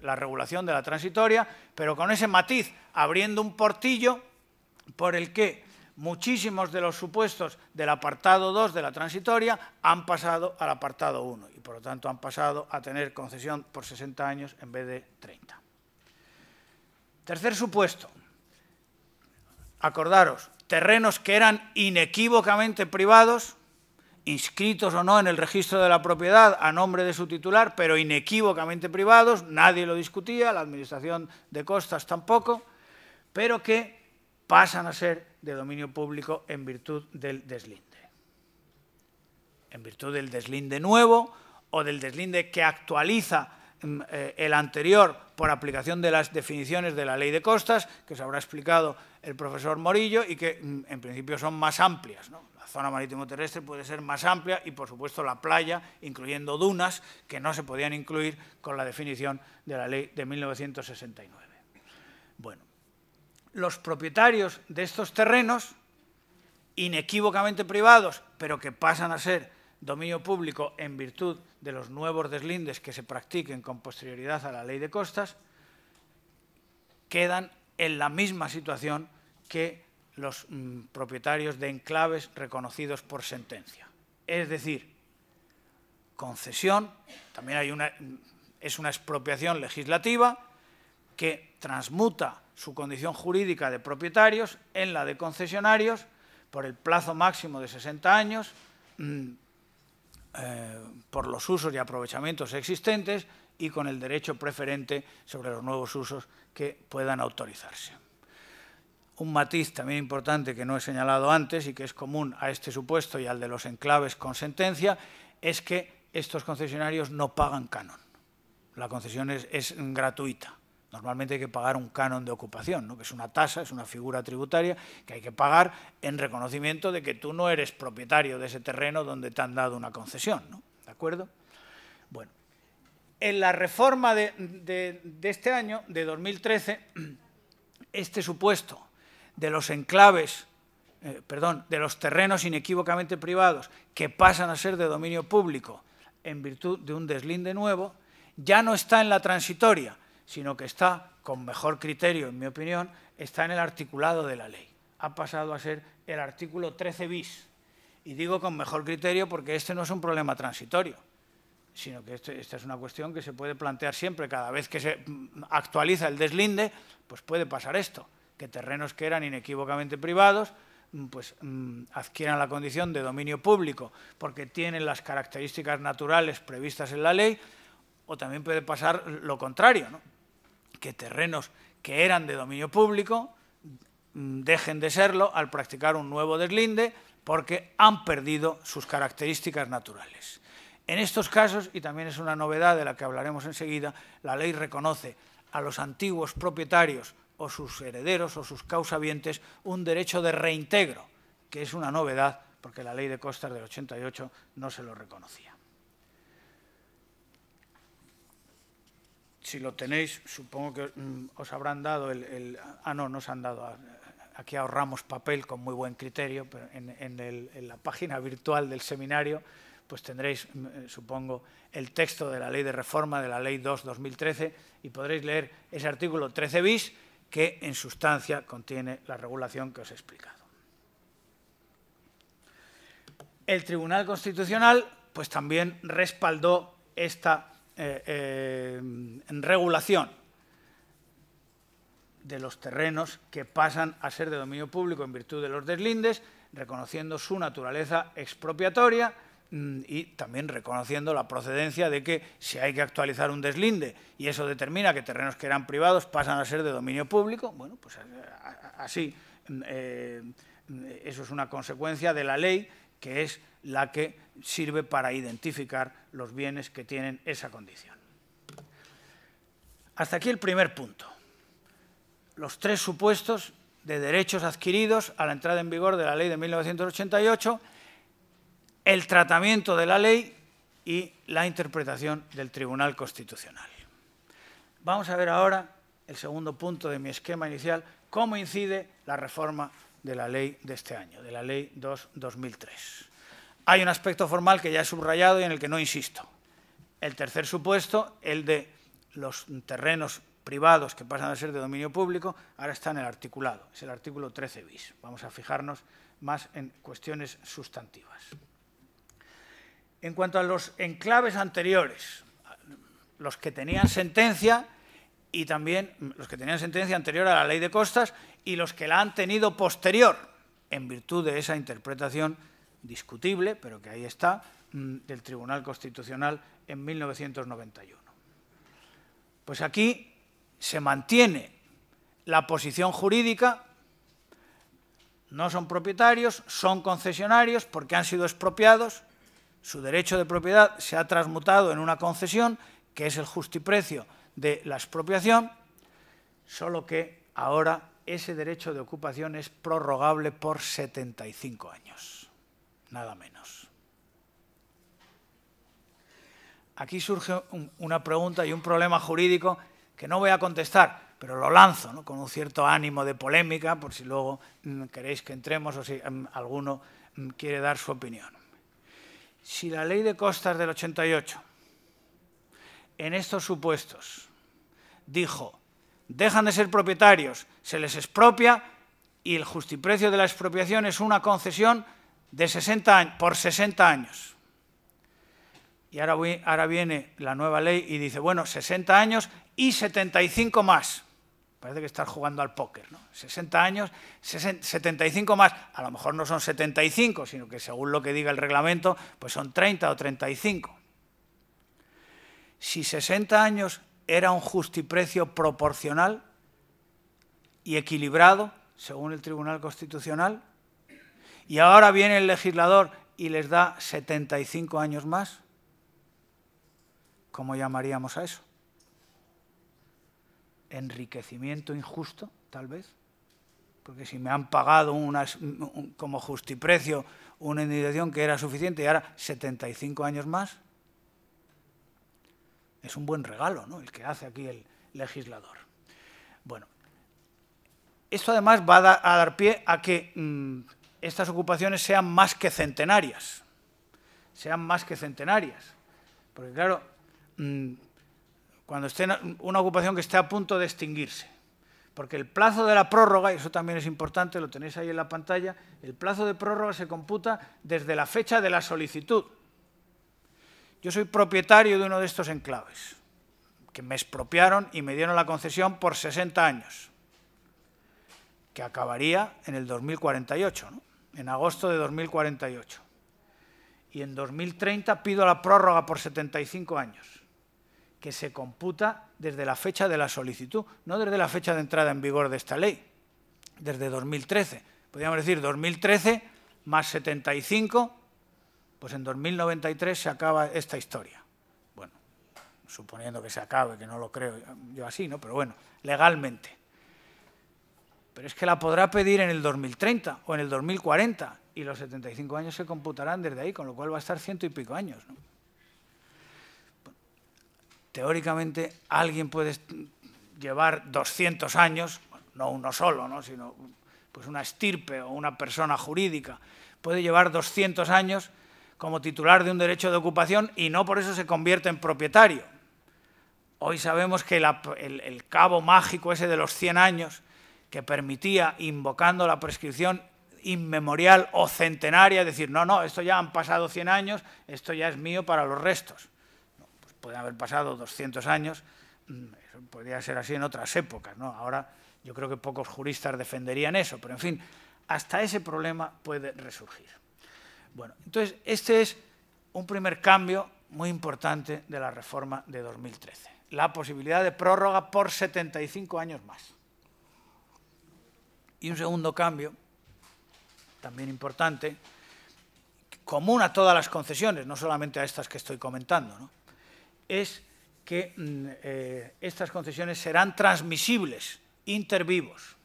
la regulación de la transitoria, pero con ese matiz, abriendo un portillo por el que muchísimos de los supuestos del apartado 2 de la transitoria han pasado al apartado 1 y, por lo tanto, han pasado a tener concesión por 60 años en vez de 30. Tercer supuesto. Acordaros, terrenos que eran inequívocamente privados, inscritos o no en el registro de la propiedad a nombre de su titular, pero inequívocamente privados, nadie lo discutía, la Administración de Costas tampoco, pero que pasan a ser de dominio público en virtud del deslinde. En virtud del deslinde nuevo o del deslinde que actualiza el anterior por aplicación de las definiciones de la Ley de Costas, que os habrá explicado el profesor Morillo y que en principio son más amplias, ¿no? La zona marítimo terrestre puede ser más amplia y, por supuesto, la playa, incluyendo dunas, que no se podían incluir con la definición de la ley de 1969. Bueno, los propietarios de estos terrenos, inequívocamente privados, pero que pasan a ser dominio público en virtud de los nuevos deslindes que se practiquen con posterioridad a la ley de costas, quedan en la misma situación que los propietarios de enclaves reconocidos por sentencia. Es decir, concesión, también es una expropiación legislativa que transmuta su condición jurídica de propietarios en la de concesionarios por el plazo máximo de 60 años, por los usos y aprovechamientos existentes y con el derecho preferente sobre los nuevos usos que puedan autorizarse. Un matiz también importante que no he señalado antes y que es común a este supuesto y al de los enclaves con sentencia es que estos concesionarios no pagan canon. La concesión es gratuita. Normalmente hay que pagar un canon de ocupación, ¿no? Que es una tasa, es una figura tributaria que hay que pagar en reconocimiento de que tú no eres propietario de ese terreno donde te han dado una concesión, ¿no? ¿De acuerdo? Bueno, en la reforma de este año, de 2013, este supuesto de los enclaves, de los terrenos inequívocamente privados que pasan a ser de dominio público en virtud de un deslinde nuevo, ya no está en la transitoria, sino que está, con mejor criterio, en mi opinión, está en el articulado de la ley. Ha pasado a ser el artículo 13 bis. Y digo con mejor criterio porque este no es un problema transitorio, sino que esta es una cuestión que se puede plantear siempre. Cada vez que se actualiza el deslinde, pues puede pasar esto, que terrenos que eran inequívocamente privados pues adquieran la condición de dominio público porque tienen las características naturales previstas en la ley, o también puede pasar lo contrario, ¿no? Que terrenos que eran de dominio público dejen de serlo al practicar un nuevo deslinde porque han perdido sus características naturales. En estos casos, y también es una novedad de la que hablaremos enseguida, la ley reconoce a los antiguos propietarios o sus herederos o sus causavientes un derecho de reintegro, que es una novedad porque la ley de costas del 88 no se lo reconocía. Si lo tenéis, supongo que os habrán dado no os han dado. Aquí ahorramos papel con muy buen criterio, pero en la página virtual del seminario pues tendréis, supongo, el texto de la ley de reforma de la ley 2/2013 y podréis leer ese artículo 13 bis que en sustancia contiene la regulación que os he explicado. El Tribunal Constitucional pues también respaldó esta regulación de los terrenos que pasan a ser de dominio público en virtud de los deslindes, reconociendo su naturaleza expropiatoria y también reconociendo la procedencia de que si hay que actualizar un deslinde y eso determina que terrenos que eran privados pasan a ser de dominio público, bueno, pues así eso es una consecuencia de la ley que es la que sirve para identificar los bienes que tienen esa condición. Hasta aquí el primer punto. Los tres supuestos de derechos adquiridos a la entrada en vigor de la ley de 1988, el tratamiento de la ley y la interpretación del Tribunal Constitucional. Vamos a ver ahora el segundo punto de mi esquema inicial, cómo incide la reforma de la ley de este año, de la ley 2/2003. Hay un aspecto formal que ya he subrayado y en el que no insisto. El tercer supuesto, el de los terrenos privados que pasan a ser de dominio público, ahora está en el articulado, es el artículo 13 bis. Vamos a fijarnos más en cuestiones sustantivas. En cuanto a los enclaves anteriores, los que tenían sentencia y también los que tenían sentencia anterior a la ley de costas y los que la han tenido posterior, en virtud de esa interpretación discutible, pero que ahí está, del Tribunal Constitucional en 1991. Pues aquí se mantiene la posición jurídica, no son propietarios, son concesionarios porque han sido expropiados, su derecho de propiedad se ha transmutado en una concesión, que es el justiprecio de la expropiación, solo que ahora ese derecho de ocupación es prorrogable por 75 años, nada menos. Aquí surge una pregunta y un problema jurídico que no voy a contestar, pero lo lanzo, ¿no?, con un cierto ánimo de polémica, por si luego queréis que entremos o si alguno quiere dar su opinión. Si la ley de costas del 88, en estos supuestos, dijo, dejan de ser propietarios, se les expropia y el justiprecio de la expropiación es una concesión de 60 años, por 60 años. Y ahora viene la nueva ley y dice, bueno, 60 años y 75 más. Parece que estás jugando al póker, ¿no? 60 años, 75 más. A lo mejor no son 75, sino que según lo que diga el reglamento, pues son 30 o 35. Si 60 años era un justiprecio proporcional y equilibrado, según el Tribunal Constitucional, y ahora viene el legislador y les da 75 años más, ¿cómo llamaríamos a eso? ¿Enriquecimiento injusto, tal vez? Porque si me han pagado como justiprecio una indemnización que era suficiente y ahora 75 años más, es un buen regalo, ¿no?, el que hace aquí el legislador. Bueno, esto además va a dar pie a que estas ocupaciones sean más que centenarias. Sean más que centenarias. Porque claro, cuando esté una ocupación que esté a punto de extinguirse, porque el plazo de la prórroga, y eso también es importante, lo tenéis ahí en la pantalla, el plazo de prórroga se computa desde la fecha de la solicitud. Yo soy propietario de uno de estos enclaves, que me expropiaron y me dieron la concesión por 60 años, que acabaría en el 2048, ¿no?, en agosto de 2048. Y en 2030 pido la prórroga por 75 años, que se computa desde la fecha de la solicitud, no desde la fecha de entrada en vigor de esta ley, desde 2013. Podríamos decir 2013 más 75, pues en 2093 se acaba esta historia. Bueno, suponiendo que se acabe, que no lo creo yo así, ¿no?, pero bueno, legalmente. Pero es que la podrá pedir en el 2030 o en el 2040 y los 75 años se computarán desde ahí, con lo cual va a estar 100 y pico años, ¿no? Teóricamente alguien puede llevar 200 años, no uno solo, ¿no?, sino pues una estirpe o una persona jurídica, puede llevar 200 años como titular de un derecho de ocupación y no por eso se convierte en propietario. Hoy sabemos que el cabo mágico ese de los 100 años que permitía, invocando la prescripción inmemorial o centenaria, decir, no, esto ya han pasado 100 años, esto ya es mío para los restos. Pueden haber pasado 200 años, eso podría ser así en otras épocas, ¿no? Ahora yo creo que pocos juristas defenderían eso, pero en fin, hasta ese problema puede resurgir. Bueno, entonces este es un primer cambio muy importante de la reforma de 2013, la posibilidad de prórroga por 75 años más. Y un segundo cambio, también importante, común a todas las concesiones, no solamente a estas que estoy comentando, ¿no?, es que estas concesiones serán transmisibles inter vivos.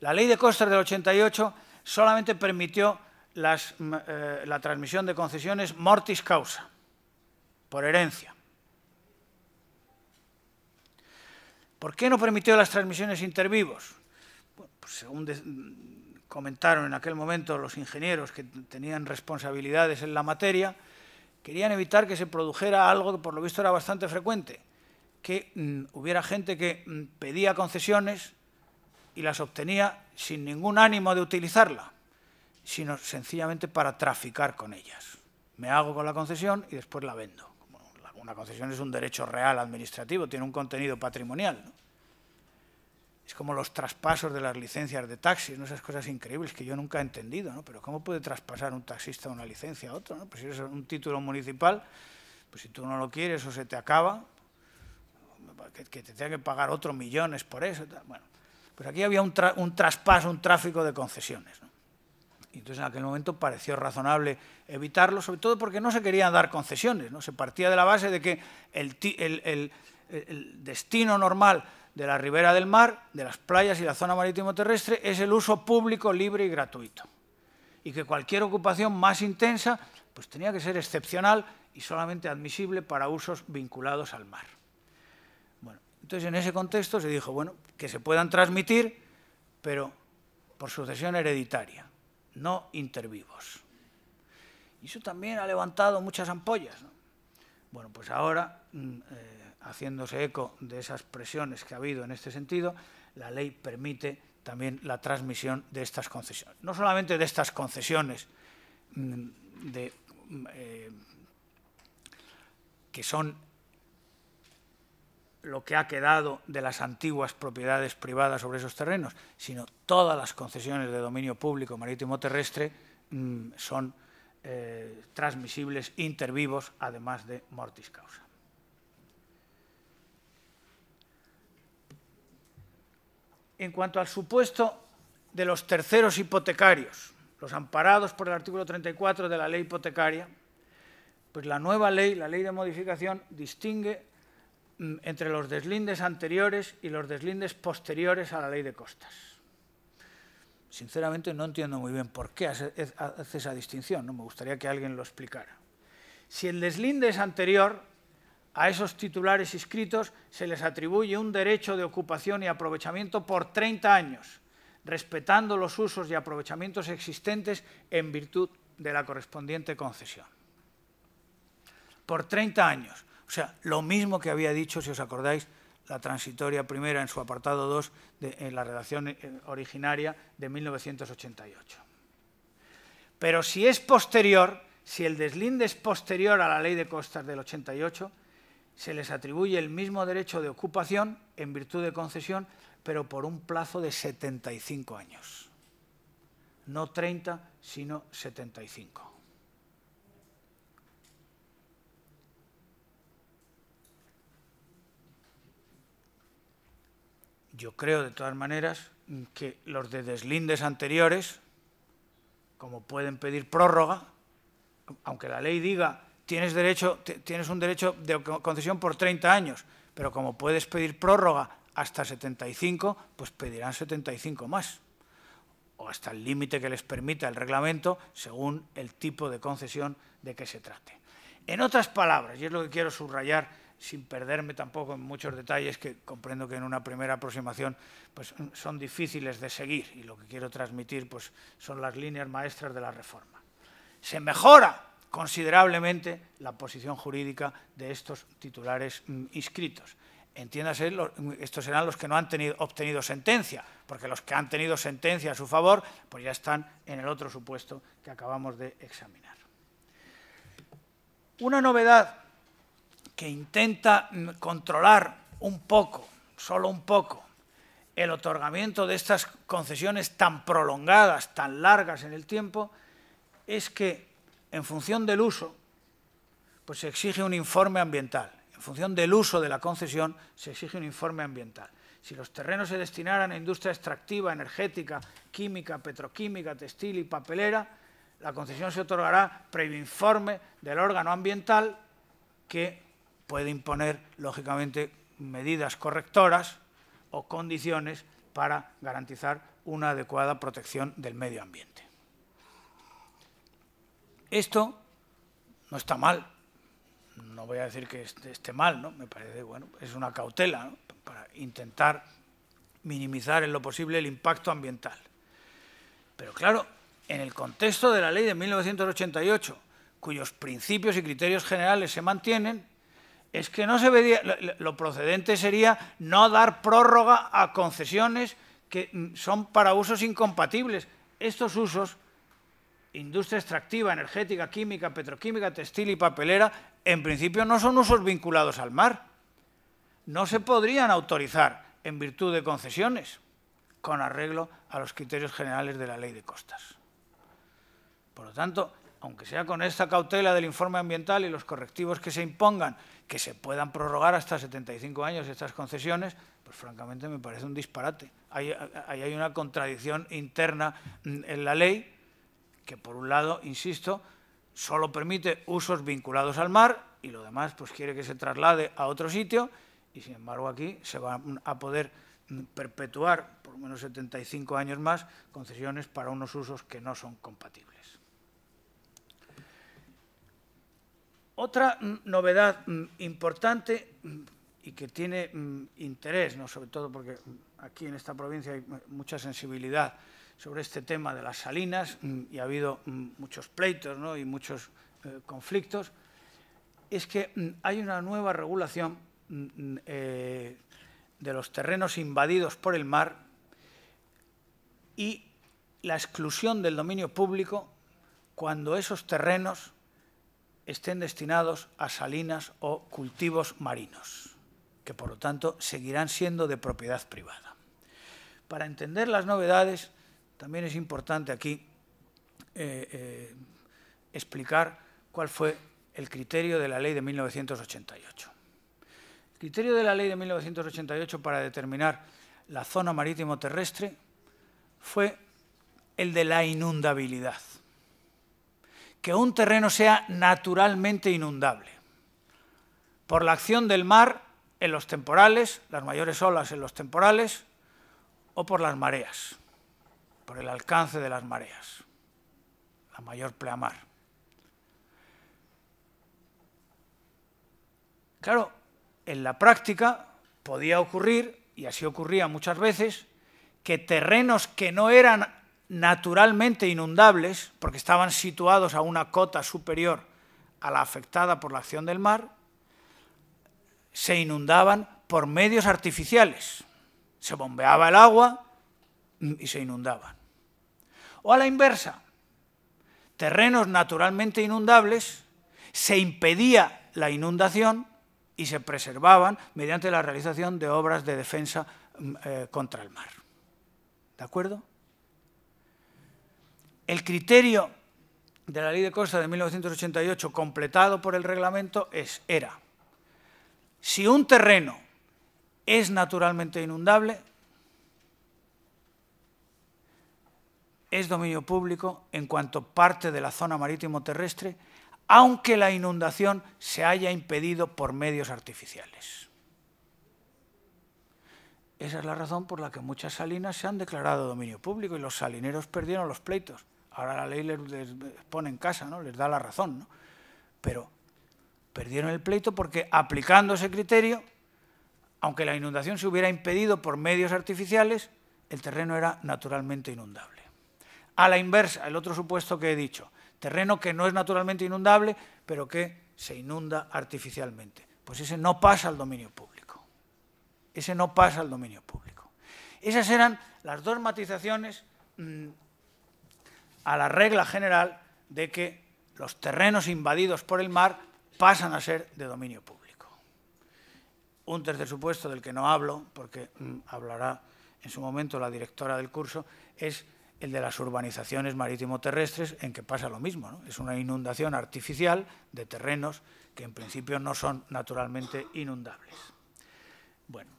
La ley de costas del 88 solamente permitió la transmisión de concesiones mortis causa, por herencia. ¿Por qué no permitió las transmisiones inter vivos? Bueno, pues según comentaron en aquel momento los ingenieros que tenían responsabilidades en la materia, querían evitar que se produjera algo que por lo visto era bastante frecuente, que hubiera gente que pedía concesiones y las obtenía sin ningún ánimo de utilizarla, sino sencillamente para traficar con ellas. Me hago con la concesión y después la vendo. Una concesión es un derecho real administrativo, tiene un contenido patrimonial, ¿no? Es como los traspasos de las licencias de taxis, ¿no?, esas cosas increíbles que yo nunca he entendido, ¿no? Pero ¿cómo puede traspasar un taxista una licencia a otro, ¿no? Pues si eres un título municipal, pues si tú no lo quieres o se te acaba, que te tenga que pagar otros millones por eso. Bueno, pues aquí había un traspaso, un tráfico de concesiones, ¿no? Y entonces en aquel momento pareció razonable evitarlo, sobre todo porque no se querían dar concesiones, ¿no? Se partía de la base de que el destino normal de la ribera del mar, de las playas y la zona marítimo terrestre es el uso público, libre y gratuito. Y que cualquier ocupación más intensa pues tenía que ser excepcional y solamente admisible para usos vinculados al mar. Bueno, Entonces, en ese contexto se dijo, bueno, que se puedan transmitir, pero por sucesión hereditaria, no intervivos. Y eso también ha levantado muchas ampollas, ¿no? Bueno, pues ahora, haciéndose eco de esas presiones que ha habido en este sentido, la ley permite también la transmisión de estas concesiones. No solamente de estas concesiones que son lo que ha quedado de las antiguas propiedades privadas sobre esos terrenos, sino todas las concesiones de dominio público marítimo terrestre son transmisibles inter vivos, además de mortis causa. En cuanto al supuesto de los terceros hipotecarios, los amparados por el artículo 34 de la ley hipotecaria, pues la nueva ley, la ley de modificación, distingue entre los deslindes anteriores y los deslindes posteriores a la ley de costas. Sinceramente no entiendo muy bien por qué hace esa distinción, ¿no? Me gustaría que alguien lo explicara. Si el deslinde es anterior, a esos titulares inscritos se les atribuye un derecho de ocupación y aprovechamiento por 30 años, respetando los usos y aprovechamientos existentes en virtud de la correspondiente concesión. Por 30 años. O sea, lo mismo que había dicho, si os acordáis, la transitoria primera en su apartado 2 en la redacción originaria de 1988. Pero si es posterior, si el deslinde es posterior a la ley de costas del 88, se les atribuye el mismo derecho de ocupación en virtud de concesión, pero por un plazo de 75 años. No 30, sino 75. Yo creo, de todas maneras, que los de deslindes anteriores, como pueden pedir prórroga, aunque la ley diga tienes un derecho de concesión por 30 años, pero como puedes pedir prórroga hasta 75, pues pedirán 75 más, o hasta el límite que les permita el reglamento, según el tipo de concesión de que se trate. En otras palabras, y es lo que quiero subrayar, sin perderme tampoco en muchos detalles que comprendo que en una primera aproximación pues, son difíciles de seguir, y lo que quiero transmitir pues, son las líneas maestras de la reforma. Se mejora considerablemente la posición jurídica de estos titulares inscritos. Entiéndase, estos serán los que no han obtenido sentencia, porque los que han tenido sentencia a su favor pues ya están en el otro supuesto que acabamos de examinar. Una novedad que intenta controlar un poco, solo un poco, el otorgamiento de estas concesiones tan prolongadas, tan largas en el tiempo, es que en función del uso, pues se exige un informe ambiental. En función del uso de la concesión, se exige un informe ambiental. Si los terrenos se destinaran a industria extractiva, energética, química, petroquímica, textil y papelera, la concesión se otorgará previo informe del órgano ambiental que puede imponer, lógicamente, medidas correctoras o condiciones para garantizar una adecuada protección del medio ambiente. Esto no está mal, no voy a decir que esté mal, ¿no? Me parece, bueno, es una cautela, ¿no? Para intentar minimizar en lo posible el impacto ambiental. Pero claro, en el contexto de la ley de 1988, cuyos principios y criterios generales se mantienen, es que no se vería, lo procedente sería no dar prórroga a concesiones que son para usos incompatibles. Estos usos, industria extractiva, energética, química, petroquímica, textil y papelera, en principio no son usos vinculados al mar. No se podrían autorizar en virtud de concesiones con arreglo a los criterios generales de la ley de costas. Por lo tanto, aunque sea con esta cautela del informe ambiental y los correctivos que se impongan, que se puedan prorrogar hasta 75 años estas concesiones, pues francamente me parece un disparate. Ahí hay una contradicción interna en la ley que, por un lado, insisto, solo permite usos vinculados al mar y lo demás pues quiere que se traslade a otro sitio y, sin embargo, aquí se van a poder perpetuar por lo menos 75 años más concesiones para unos usos que no son compatibles. Otra novedad importante y que tiene interés, ¿no? Sobre todo porque aquí en esta provincia hay mucha sensibilidad sobre este tema de las salinas y ha habido muchos pleitos, ¿no? Y muchos conflictos, es que hay una nueva regulación de los terrenos invadidos por el mar y la exclusión del dominio público cuando esos terrenos estén destinados a salinas o cultivos marinos, que por lo tanto seguirán siendo de propiedad privada. Para entender las novedades, también es importante aquí explicar cuál fue el criterio de la ley de 1988. El criterio de la ley de 1988 para determinar la zona marítimo terrestre fue el de la inundabilidad. Que un terreno sea naturalmente inundable por la acción del mar en los temporales, las mayores olas en los temporales, o por las mareas, por el alcance de las mareas, la mayor pleamar. Claro, en la práctica podía ocurrir, y así ocurría muchas veces, que terrenos que no eran naturalmente inundables, porque estaban situados a una cota superior a la afectada por la acción del mar, se inundaban por medios artificiales. Se bombeaba el agua y se inundaban. O a la inversa, terrenos naturalmente inundables, se impedía la inundación y se preservaban mediante la realización de obras de defensa contra el mar. ¿De acuerdo? El criterio de la Ley de Costa de 1988, completado por el reglamento, era: si un terreno es naturalmente inundable, es dominio público en cuanto parte de la zona marítimo terrestre, aunque la inundación se haya impedido por medios artificiales. Esa es la razón por la que muchas salinas se han declarado dominio público y los salineros perdieron los pleitos. Ahora la ley les pone en casa, ¿no? Les da la razón, ¿no? Pero perdieron el pleito porque, aplicando ese criterio, aunque la inundación se hubiera impedido por medios artificiales, el terreno era naturalmente inundable. A la inversa, el otro supuesto que he dicho, terreno que no es naturalmente inundable, pero que se inunda artificialmente. Pues ese no pasa al dominio público. Ese no pasa al dominio público. Esas eran las dos matizaciones a la regla general de que los terrenos invadidos por el mar pasan a ser de dominio público. Un tercer supuesto del que no hablo, porque hablará en su momento la directora del curso, es el de las urbanizaciones marítimo-terrestres, en que pasa lo mismo, ¿no? Es una inundación artificial de terrenos que en principio no son naturalmente inundables. Bueno,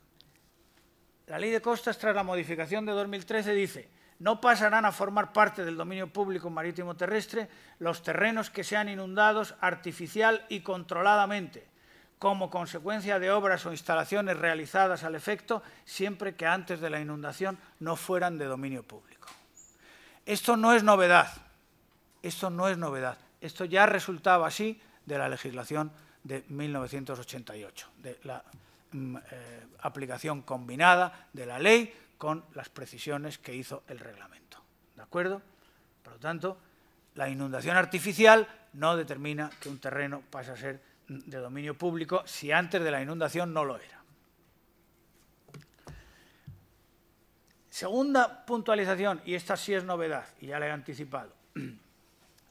la Ley de Costas, tras la modificación de 2013, dice: no pasarán a formar parte del dominio público marítimo terrestre los terrenos que sean inundados artificial y controladamente, como consecuencia de obras o instalaciones realizadas al efecto, siempre que antes de la inundación no fueran de dominio público. Esto no es novedad, esto ya resultaba así de la legislación de 1988, de la aplicación combinada de la ley con las precisiones que hizo el reglamento. ¿De acuerdo? Por lo tanto, la inundación artificial no determina que un terreno pase a ser de dominio público si antes de la inundación no lo era. Segunda puntualización, y esta sí es novedad, y ya la he anticipado.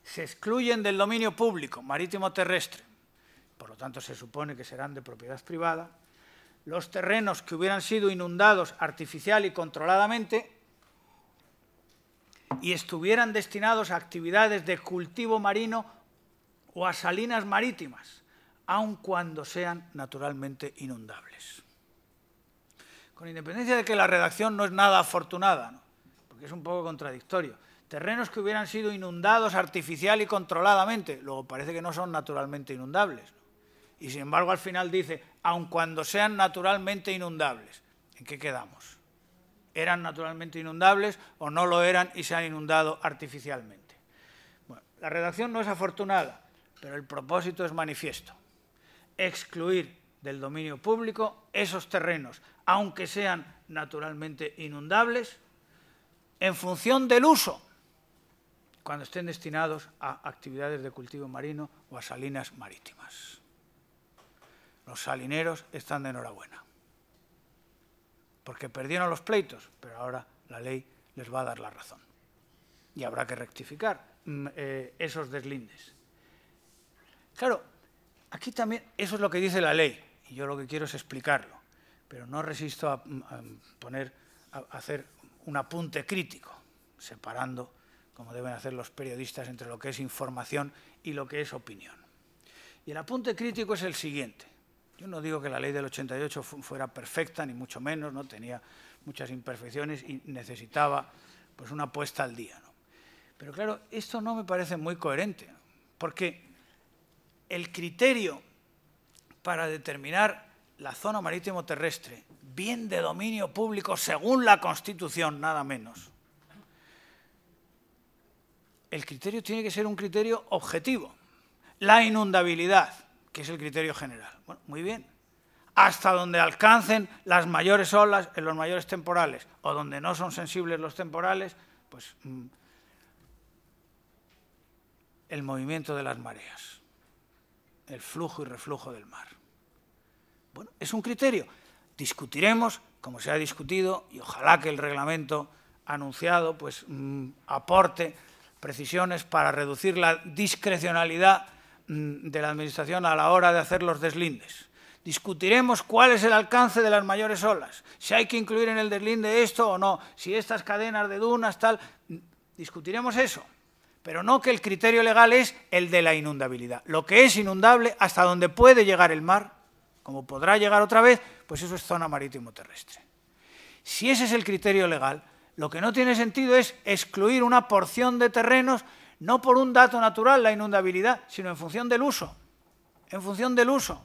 Se excluyen del dominio público marítimo terrestre, por lo tanto se supone que serán de propiedad privada, los terrenos que hubieran sido inundados artificial y controladamente y estuvieran destinados a actividades de cultivo marino o a salinas marítimas, aun cuando sean naturalmente inundables. Con independencia de que la redacción no es nada afortunada, ¿no? Porque es un poco contradictorio. Terrenos que hubieran sido inundados artificial y controladamente, luego parece que no son naturalmente inundables, ¿no? Y sin embargo al final dice, aun cuando sean naturalmente inundables. ¿En qué quedamos? ¿Eran naturalmente inundables o no lo eran y se han inundado artificialmente? Bueno, la redacción no es afortunada, pero el propósito es manifiesto. Excluir del dominio público esos terrenos, aunque sean naturalmente inundables, en función del uso, cuando estén destinados a actividades de cultivo marino o a salinas marítimas. Los salineros están de enhorabuena, porque perdieron los pleitos, pero ahora la ley les va a dar la razón. Y habrá que rectificar esos deslindes. Claro, aquí también, eso es lo que dice la ley, y yo lo que quiero es explicarlo, pero no resisto a hacer un apunte crítico, separando, como deben hacer los periodistas, entre lo que es información y lo que es opinión. Y el apunte crítico es el siguiente. Yo no digo que la ley del 88 fuera perfecta, ni mucho menos, ¿no? Tenía muchas imperfecciones y necesitaba pues, una puesta al día, ¿no? Pero claro, esto no me parece muy coherente, ¿no? Porque el criterio para determinar la zona marítimo terrestre, bien de dominio público según la Constitución, nada menos, el criterio tiene que ser un criterio objetivo. La inundabilidad, que es el criterio general. Bueno, muy bien. Hasta donde alcancen las mayores olas en los mayores temporales, o donde no son sensibles los temporales, pues el movimiento de las mareas, el flujo y reflujo del mar. Bueno, es un criterio. Discutiremos, como se ha discutido, y ojalá que el reglamento anunciado pues aporte precisiones para reducir la discrecionalidad de la Administración a la hora de hacer los deslindes. Discutiremos cuál es el alcance de las mayores olas, si hay que incluir en el deslinde esto o no, si estas cadenas de dunas, tal. Discutiremos eso, pero no que el criterio legal es el de la inundabilidad. Lo que es inundable, hasta donde puede llegar el mar, como podrá llegar otra vez, pues eso es zona marítimo terrestre. Si ese es el criterio legal, lo que no tiene sentido es excluir una porción de terrenos no por un dato natural, la inundabilidad, sino en función del uso. En función del uso.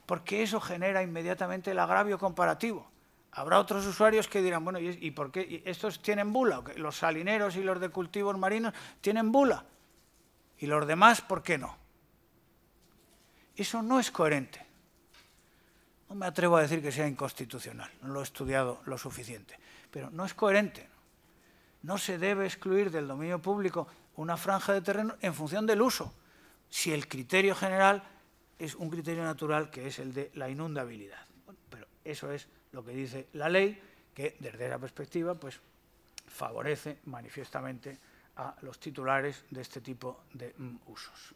Porque eso genera inmediatamente el agravio comparativo. Habrá otros usuarios que dirán, bueno, ¿y por qué? ¿Y estos tienen bula? ¿Los salineros y los de cultivos marinos tienen bula? ¿Y los demás por qué no? Eso no es coherente. No me atrevo a decir que sea inconstitucional, no lo he estudiado lo suficiente, pero no es coherente. No se debe excluir del dominio público una franja de terreno en función del uso, si el criterio general es un criterio natural que es el de la inundabilidad. Bueno, pero eso es lo que dice la ley, que desde esa perspectiva pues, favorece manifiestamente a los titulares de este tipo de usos.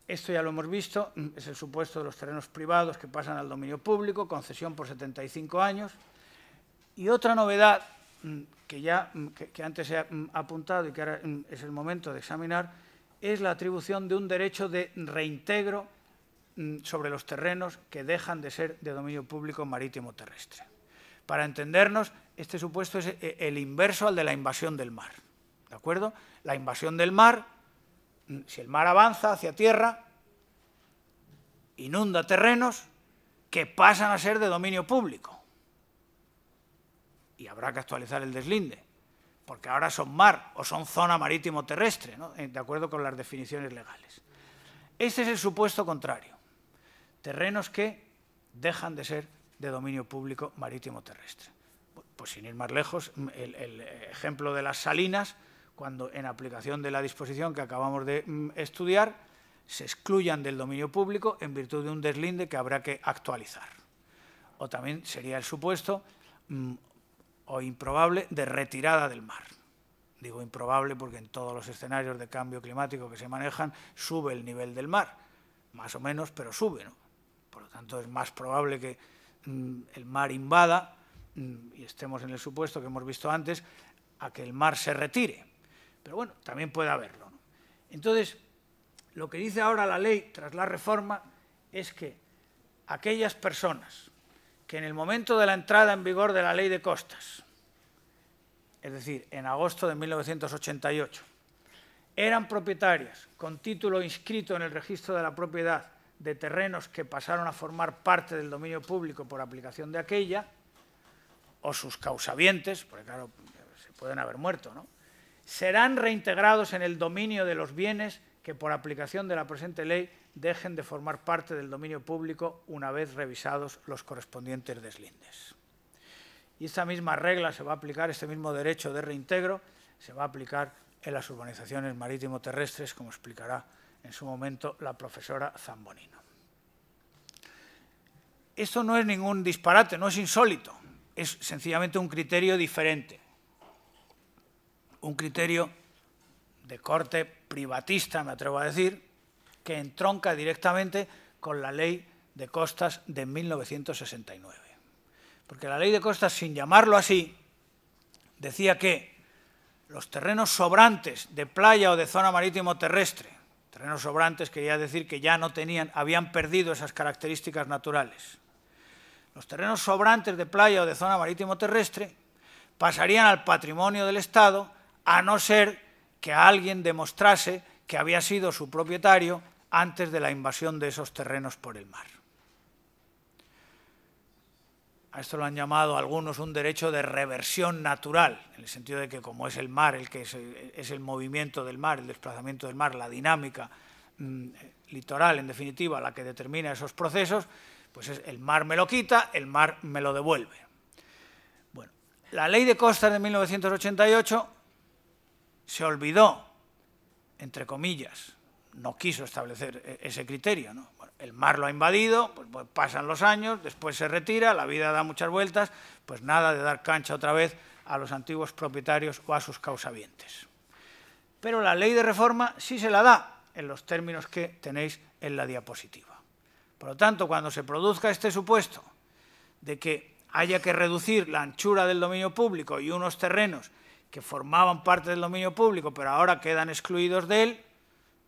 Esto ya lo hemos visto, es el supuesto de los terrenos privados que pasan al dominio público, concesión por 75 años. Y otra novedad que antes he apuntado y que ahora es el momento de examinar, es la atribución de un derecho de reintegro sobre los terrenos que dejan de ser de dominio público marítimo terrestre. Para entendernos, este supuesto es el inverso al de la invasión del mar. ¿De acuerdo? La invasión del mar, si el mar avanza hacia tierra, inunda terrenos que pasan a ser de dominio público. Y habrá que actualizar el deslinde, porque ahora son mar o son zona marítimo terrestre, ¿no? De acuerdo con las definiciones legales. Este es el supuesto contrario. Terrenos que dejan de ser de dominio público marítimo terrestre. Pues sin ir más lejos, el ejemplo de las salinas, cuando en aplicación de la disposición que acabamos de estudiar, se excluyan del dominio público en virtud de un deslinde que habrá que actualizar. O también sería el supuesto o improbable de retirada del mar. Digo improbable porque en todos los escenarios de cambio climático que se manejan sube el nivel del mar, más o menos, pero sube, ¿no? Por lo tanto, es más probable que el mar invada, y estemos en el supuesto que hemos visto antes, a que el mar se retire. Pero bueno, también puede haberlo, ¿no? Entonces, lo que dice ahora la ley tras la reforma es que aquellas personas que en el momento de la entrada en vigor de la Ley de Costas, es decir, en agosto de 1988, eran propietarias con título inscrito en el registro de la propiedad de terrenos que pasaron a formar parte del dominio público por aplicación de aquella, o sus causavientes, porque claro, se pueden haber muerto, ¿no?, serán reintegrados en el dominio de los bienes que por aplicación de la presente ley dejen de formar parte del dominio público una vez revisados los correspondientes deslindes. Y esta misma regla se va a aplicar, este mismo derecho de reintegro, se va a aplicar en las urbanizaciones marítimo-terrestres, como explicará en su momento la profesora Zambonino. Esto no es ningún disparate, no es insólito, es sencillamente un criterio diferente, un criterio de corte privatista, me atrevo a decir, que entronca directamente con la Ley de Costas de 1969. Porque la Ley de Costas, sin llamarlo así, decía que los terrenos sobrantes de playa o de zona marítimo terrestre, terrenos sobrantes quería decir que ya no tenían, habían perdido esas características naturales. Los terrenos sobrantes de playa o de zona marítimo terrestre pasarían al patrimonio del Estado, a no ser que alguien demostrase que había sido su propietario antes de la invasión de esos terrenos por el mar. A esto lo han llamado algunos un derecho de reversión natural, en el sentido de que como es el mar, el que es el movimiento del mar, el desplazamiento del mar, la dinámica litoral, en definitiva, la que determina esos procesos, pues el mar me lo quita, el mar me lo devuelve. Bueno, la Ley de Costas de 1988 se olvidó, entre comillas, no quiso establecer ese criterio, ¿no? Bueno, el mar lo ha invadido, pues pasan los años, después se retira, la vida da muchas vueltas, pues nada de dar cancha otra vez a los antiguos propietarios o a sus causavientes. Pero la ley de reforma sí se la da en los términos que tenéis en la diapositiva. Por lo tanto, cuando se produzca este supuesto de que haya que reducir la anchura del dominio público y unos terrenos que formaban parte del dominio público pero ahora quedan excluidos de él,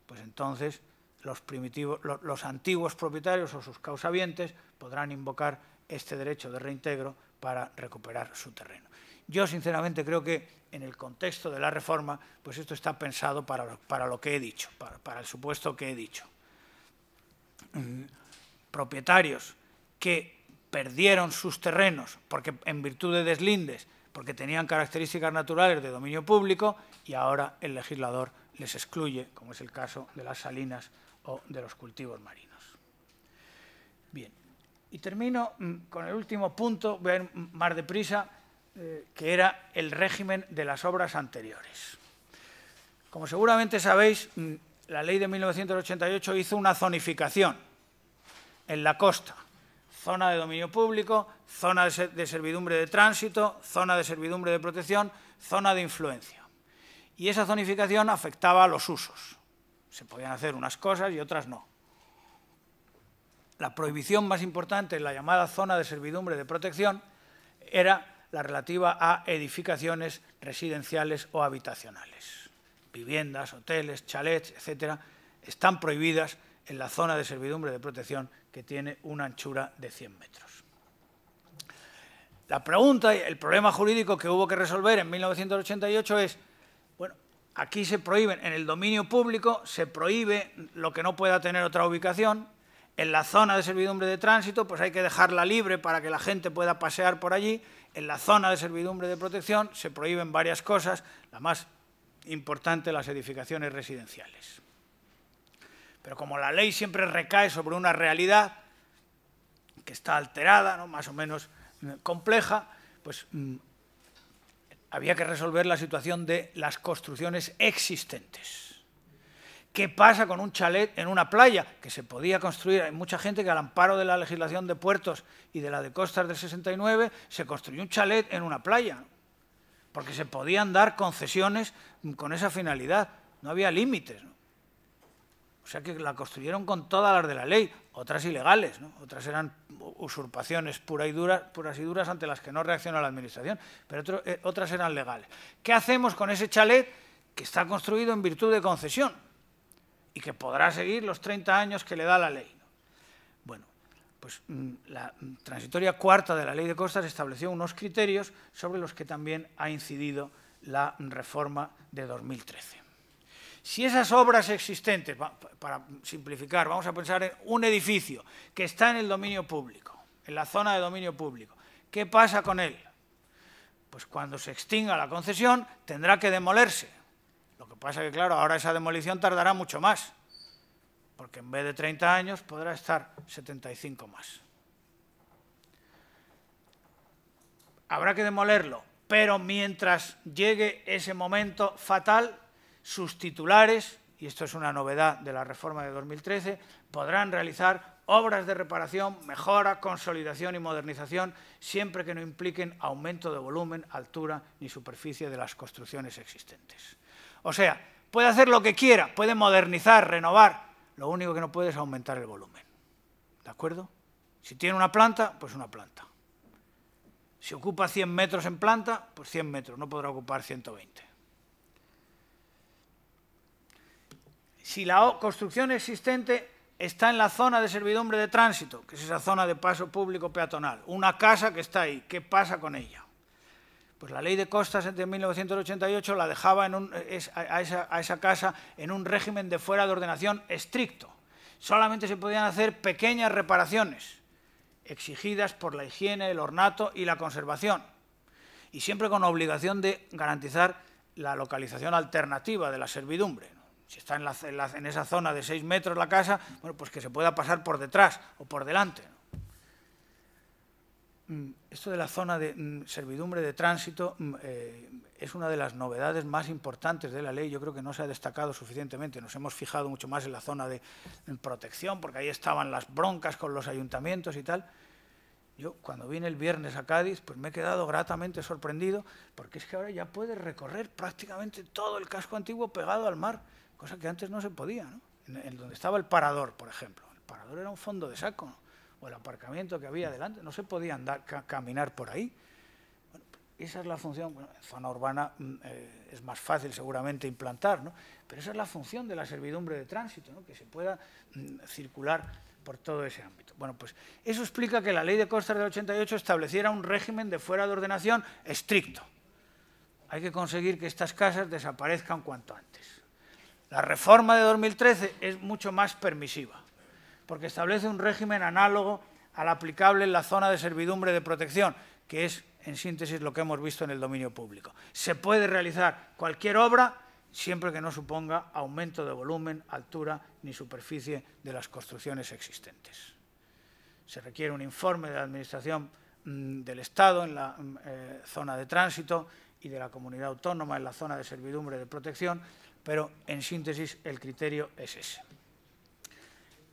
pues entonces los antiguos propietarios o sus causavientes podrán invocar este derecho de reintegro para recuperar su terreno. Yo, sinceramente, creo que en el contexto de la reforma, pues esto está pensado para lo que he dicho, para el supuesto que he dicho. Propietarios que perdieron sus terrenos porque en virtud de deslindes, porque tenían características naturales de dominio público y ahora el legislador les excluye, como es el caso de las salinas o de los cultivos marinos. Bien, y termino con el último punto, voy a ir más deprisa, que era el régimen de las obras anteriores. Como seguramente sabéis, la ley de 1988 hizo una zonificación en la costa, zona de dominio público, zona de servidumbre de tránsito, zona de servidumbre de protección, zona de influencia. Y esa zonificación afectaba a los usos. Se podían hacer unas cosas y otras no. La prohibición más importante en la llamada zona de servidumbre de protección era la relativa a edificaciones residenciales o habitacionales. Viviendas, hoteles, chalets, etcétera, están prohibidas en la zona de servidumbre de protección que tiene una anchura de 100 metros. La pregunta y el problema jurídico que hubo que resolver en 1988 es, bueno, aquí se prohíben, en el dominio público se prohíbe lo que no pueda tener otra ubicación, en la zona de servidumbre de tránsito pues hay que dejarla libre para que la gente pueda pasear por allí, en la zona de servidumbre de protección se prohíben varias cosas, la más importante, las edificaciones residenciales. Pero como la ley siempre recae sobre una realidad que está alterada, ¿no?, más o menos compleja, pues había que resolver la situación de las construcciones existentes. ¿Qué pasa con un chalet en una playa? Que se podía construir. Hay mucha gente que al amparo de la legislación de puertos y de la de costas del 69 se construyó un chalet en una playa, porque se podían dar concesiones con esa finalidad. No había límites, ¿no? O sea que la construyeron con todas las de la ley, otras ilegales, ¿no? Otras eran usurpaciones puras y duras ante las que no reacciona la Administración, pero otras eran legales. ¿Qué hacemos con ese chalet que está construido en virtud de concesión y que podrá seguir los 30 años que le da la ley? Bueno, pues la transitoria cuarta de la Ley de Costas estableció unos criterios sobre los que también ha incidido la reforma de 2013. Si esas obras existentes, para simplificar, vamos a pensar en un edificio que está en el dominio público, en la zona de dominio público, ¿qué pasa con él? Pues cuando se extinga la concesión tendrá que demolerse. Lo que pasa es que, claro, ahora esa demolición tardará mucho más, porque en vez de 30 años podrá estar 75 más. Habrá que demolerlo, pero mientras llegue ese momento fatal, sus titulares, y esto es una novedad de la reforma de 2013, podrán realizar obras de reparación, mejora, consolidación y modernización, siempre que no impliquen aumento de volumen, altura ni superficie de las construcciones existentes. O sea, puede hacer lo que quiera, puede modernizar, renovar, lo único que no puede es aumentar el volumen. ¿De acuerdo? Si tiene una planta, pues una planta. Si ocupa 100 metros en planta, pues 100 metros, no podrá ocupar 120. Si la construcción existente está en la zona de servidumbre de tránsito, que es esa zona de paso público peatonal, una casa que está ahí, ¿qué pasa con ella? Pues la Ley de Costas de 1988 la dejaba a esa casa en un régimen de fuera de ordenación estricto. Solamente se podían hacer pequeñas reparaciones exigidas por la higiene, el ornato y la conservación, y siempre con obligación de garantizar la localización alternativa de la servidumbre. Si está en esa zona de 6 metros la casa, bueno, pues que se pueda pasar por detrás o por delante. Esto de la zona de servidumbre de tránsito es una de las novedades más importantes de la ley. Yo creo que no se ha destacado suficientemente. Nos hemos fijado mucho más en la zona de protección, porque ahí estaban las broncas con los ayuntamientos y tal. Yo, cuando vine el viernes a Cádiz, pues me he quedado gratamente sorprendido, porque es que ahora ya puedes recorrer prácticamente todo el casco antiguo pegado al mar, cosa que antes no se podía, ¿no? En donde estaba el parador, por ejemplo. El parador era un fondo de saco, ¿no? O el aparcamiento que había delante, no se podía andar, caminar por ahí. Bueno, esa es la función. Bueno, en zona urbana es más fácil seguramente implantar, ¿no? Pero esa es la función de la servidumbre de tránsito, ¿no? Que se pueda circular por todo ese ámbito. Bueno, pues eso explica que la Ley de Costas del 88 estableciera un régimen de fuera de ordenación estricto. Hay que conseguir que estas casas desaparezcan cuanto antes. La reforma de 2013 es mucho más permisiva, porque establece un régimen análogo al aplicable en la zona de servidumbre de protección, que es, en síntesis, lo que hemos visto en el dominio público. Se puede realizar cualquier obra siempre que no suponga aumento de volumen, altura ni superficie de las construcciones existentes. Se requiere un informe de la Administración del Estado en la zona de tránsito y de la comunidad autónoma en la zona de servidumbre de protección, pero, en síntesis, el criterio es ese.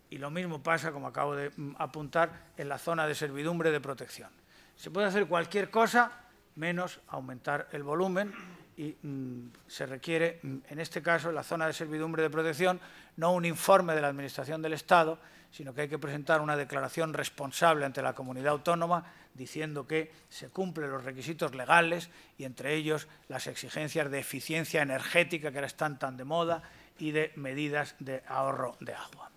Y lo mismo pasa, como acabo de apuntar, en la zona de servidumbre de protección. Se puede hacer cualquier cosa menos aumentar el volumen y se requiere, en este caso, en la zona de servidumbre de protección, no un informe de la Administración del Estado, sino que hay que presentar una declaración responsable ante la comunidad autónoma diciendo que se cumplen los requisitos legales y, entre ellos, las exigencias de eficiencia energética que ahora están tan de moda y de medidas de ahorro de agua.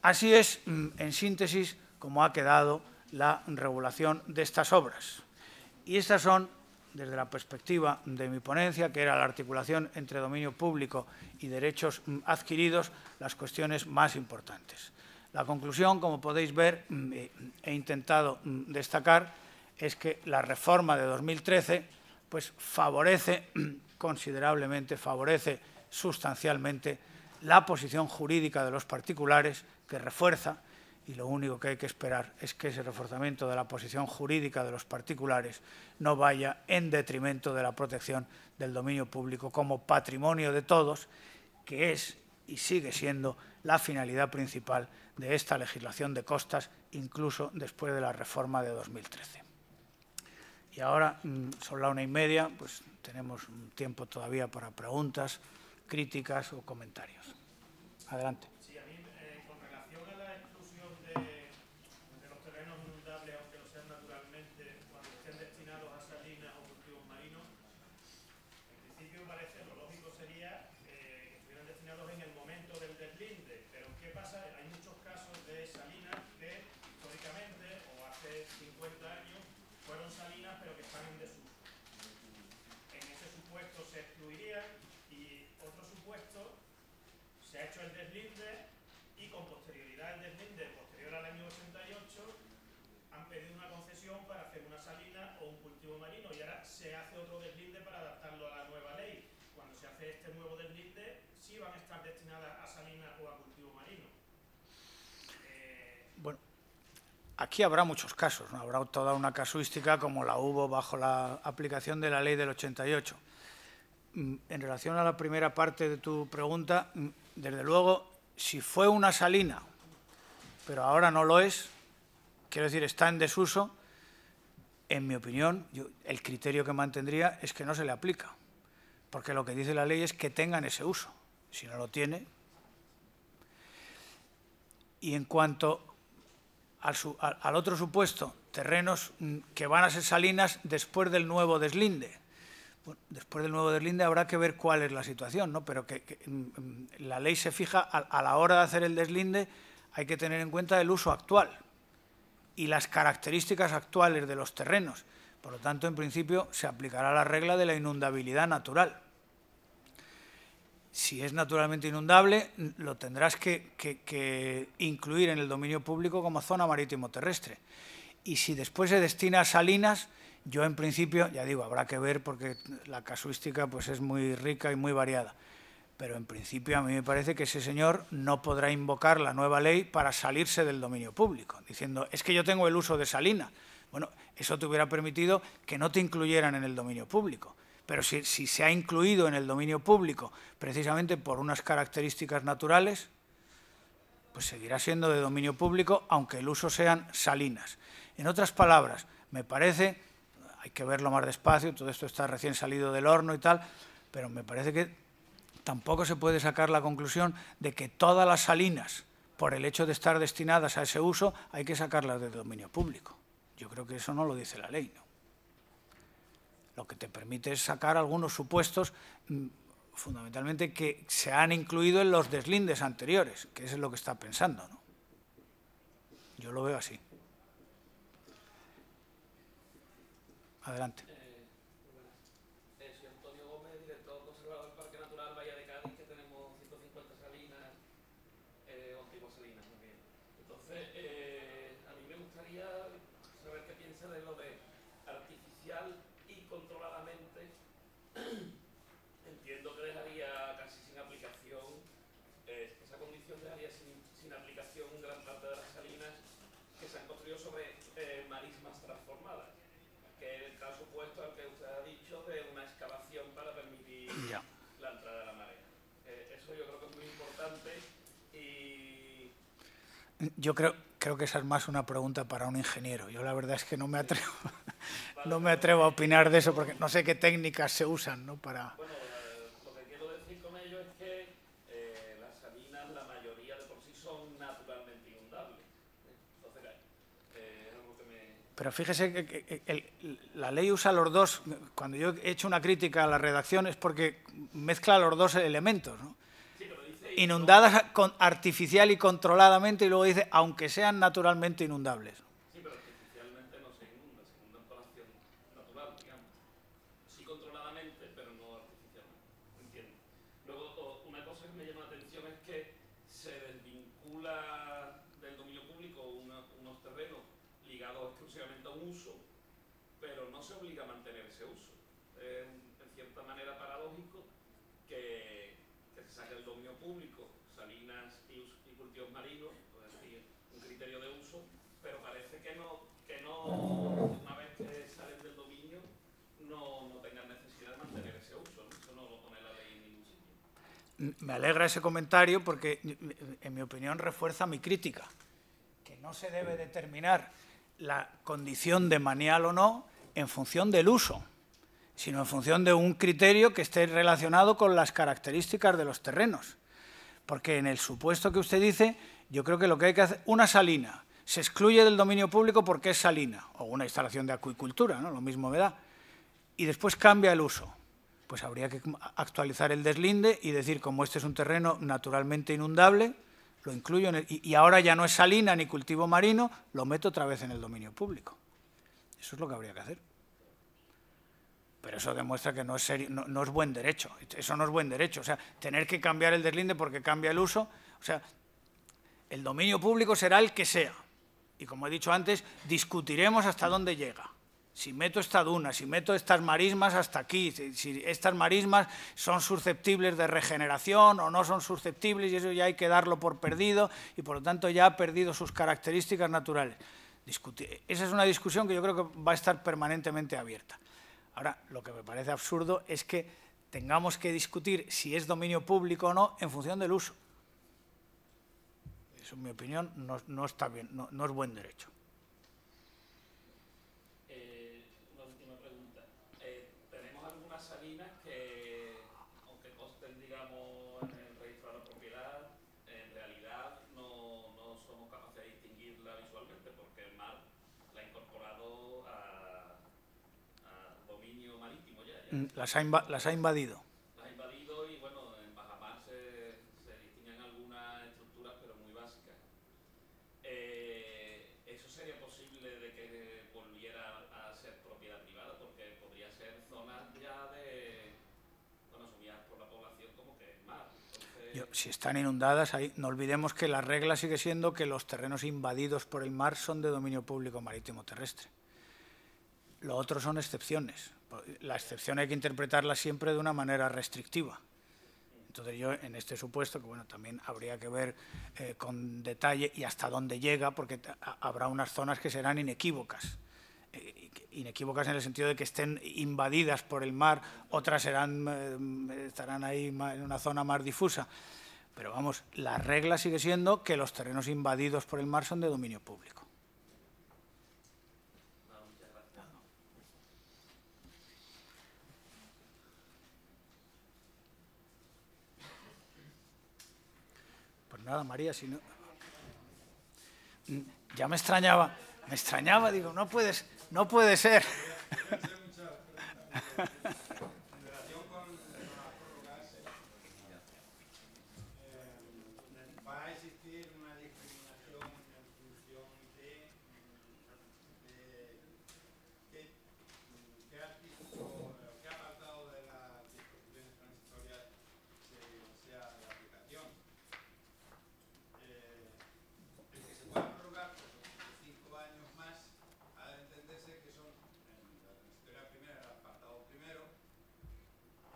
Así es, en síntesis, como ha quedado la regulación de estas obras. Y estas son, desde la perspectiva de mi ponencia, que era la articulación entre dominio público y derechos adquiridos, las cuestiones más importantes. La conclusión, como podéis ver, he intentado destacar, es que la reforma de 2013 pues, favorece considerablemente, favorece sustancialmente la posición jurídica de los particulares, que refuerza, y lo único que hay que esperar es que ese reforzamiento de la posición jurídica de los particulares no vaya en detrimento de la protección del dominio público como patrimonio de todos, que es y sigue siendo la finalidad principal de esta legislación de costas, incluso después de la reforma de 2013. Y ahora, son las 1:30, pues tenemos un tiempo todavía para preguntas, críticas o comentarios. Adelante. Sí, a mí, con relación a la exclusión de los terrenos inundables, aunque lo sean naturalmente, cuando estén destinados a salinas o cultivos marinos, en principio parece lo lógico sería que estuvieran destinados en el momento del deslinde, pero ¿qué pasa? Hay muchos casos de salinas que históricamente, o hace 50 años, fueron salinas pero que están en desuso. En ese supuesto se excluirían y otro supuesto se ha hecho el deslinde y con posterioridad al deslinde, posterior al año 88, han pedido una concesión para hacer una salina o un cultivo marino y ahora se hace otro deslinde para adaptarlo a la nueva ley. Cuando se hace hace este nuevo deslinde sí van a estar destinadas a salinas o a cultivo marino. Bueno, aquí habrá muchos casos, ¿no? Habrá toda una casuística como la hubo bajo la aplicación de la ley del 88. En relación a la primera parte de tu pregunta, desde luego, si fue una salina, pero ahora no lo es, quiero decir, está en desuso, en mi opinión, el criterio que mantendría es que no se le aplica, porque lo que dice la ley es que tengan ese uso. Si no lo tiene. Y en cuanto al otro supuesto, terrenos que van a ser salinas después del nuevo deslinde. Bueno, después del nuevo deslinde habrá que ver cuál es la situación, ¿no? Pero que la ley se fija a la hora de hacer el deslinde, hay que tener en cuenta el uso actual y las características actuales de los terrenos. Por lo tanto, en principio, se aplicará la regla de la inundabilidad natural. Si es naturalmente inundable, lo tendrás que incluir en el dominio público como zona marítimo terrestre. Y si después se destina a salinas, yo en principio, ya digo, habrá que ver porque la casuística pues, es muy rica y muy variada. Pero en principio a mí me parece que ese señor no podrá invocar la nueva ley para salirse del dominio público, diciendo, es que yo tengo el uso de salina. Bueno, eso te hubiera permitido que no te incluyeran en el dominio público. Pero si se ha incluido en el dominio público precisamente por unas características naturales, pues seguirá siendo de dominio público, aunque el uso sean salinas. En otras palabras, me parece, hay que verlo más despacio, todo esto está recién salido del horno y tal, pero me parece que tampoco se puede sacar la conclusión de que todas las salinas, por el hecho de estar destinadas a ese uso, hay que sacarlas del dominio público. Yo creo que eso no lo dice la ley, ¿no? Lo que te permite es sacar algunos supuestos, fundamentalmente, que se han incluido en los deslindes anteriores, que eso es lo que está pensando, ¿no? Yo lo veo así. Adelante. Soy Antonio Gómez, director conservador del Parque Natural Bahía de Cádiz, que tenemos 150 salinas, o antiguas salinas también. Entonces, a mí me gustaría saber qué piensa de lo de artificial y controladamente. Entiendo que dejaría casi sin aplicación, esa condición dejaría sin aplicación gran parte de las salinas que se han construido sobre marismas transformadas, que es el caso opuesto al que usted ha dicho de una excavación para permitir la entrada de la marea. Eso yo creo que es muy importante y... Yo creo que esa es más una pregunta para un ingeniero. Yo la verdad es que no me atrevo, no me atrevo a opinar de eso porque no sé qué técnicas se usan, ¿no? Para... Bueno, lo que quiero decir con ello es que las salinas, la mayoría de por sí son naturalmente inundables. Entonces, es algo que me... Pero fíjese que la ley usa los dos. Cuando yo he hecho una crítica a la redacción es porque mezcla los dos elementos, ¿no? Sí, pero dice... Inundadas artificial y controladamente, y luego dice, aunque sean naturalmente inundables. Sí, pero artificialmente no se inundan por acción natural, digamos. Sí controladamente, pero no artificialmente. Entiendo. Luego, una cosa que me llama la atención es que se desvincula del dominio público unos terrenos ligados exclusivamente a un uso, pero no se obliga a mantener ese uso. Es en cierta manera paradójico que se saque del dominio público salinas y cultivos marinos, es decir, un criterio de uso, pero parece que no una vez que salen del dominio, no tengan necesidad de mantener ese uso, ¿no? Eso no lo pone la ley en ningún sitio. Me alegra ese comentario porque, en mi opinión, refuerza mi crítica, que no se debe determinar la condición de manial o no en función del uso, sino en función de un criterio que esté relacionado con las características de los terrenos. Porque en el supuesto que usted dice, yo creo que lo que hay que hacer, una salina, se excluye del dominio público porque es salina, o una instalación de acuicultura, ¿no? Lo mismo me da, y después cambia el uso. Pues habría que actualizar el deslinde y decir, como este es un terreno naturalmente inundable, lo incluyo y ahora ya no es salina ni cultivo marino, lo meto otra vez en el dominio público. Eso es lo que habría que hacer. Pero eso demuestra que no es buen derecho. Eso no es buen derecho. O sea, tener que cambiar el deslinde porque cambia el uso. O sea, el dominio público será el que sea. Y como he dicho antes, discutiremos hasta dónde llega. Si meto esta duna, si meto estas marismas hasta aquí, si estas marismas son susceptibles de regeneración o no son susceptibles, y eso ya hay que darlo por perdido y por lo tanto ya ha perdido sus características naturales. Esa es una discusión que yo creo que va a estar permanentemente abierta. Ahora, lo que me parece absurdo es que tengamos que discutir si es dominio público o no en función del uso. Eso, en mi opinión, no está bien, no es buen derecho. Una última pregunta. ¿Tenemos algunas salinas que, aunque consten, digamos, en el registro de la propiedad, en realidad no somos capaces de distinguirla visualmente porque el mar la ha incorporado a dominio marítimo ya? Las ha invadido. Las ha invadido y, bueno, en bajamar se distinguen algunas estructuras, pero muy básicas. ¿Eso sería posible de que volviera a ser propiedad privada? Porque podría ser zonas ya de, bueno, asumidas por la población como que es mar. Entonces... Si están inundadas, ahí, no olvidemos que la regla sigue siendo que los terrenos invadidos por el mar son de dominio público marítimo terrestre. Lo otro son excepciones. La excepción hay que interpretarla siempre de una manera restrictiva. Entonces yo, en este supuesto, que bueno, también habría que ver con detalle y hasta dónde llega, porque habrá unas zonas que serán inequívocas. Inequívocas en el sentido de que estén invadidas por el mar, otras estarán ahí en una zona más difusa. Pero vamos, la regla sigue siendo que los terrenos invadidos por el mar son de dominio público. Pues nada, María, si no... Ya me extrañaba, digo, no puede ser. ¿Va a existir una discriminación en función de qué artículo, qué apartado de las disposiciones transitorias sea de aplicación? El que se pueda prorrogar por 5 años más ha de entenderse que son, en la transitoria primera, el apartado primero,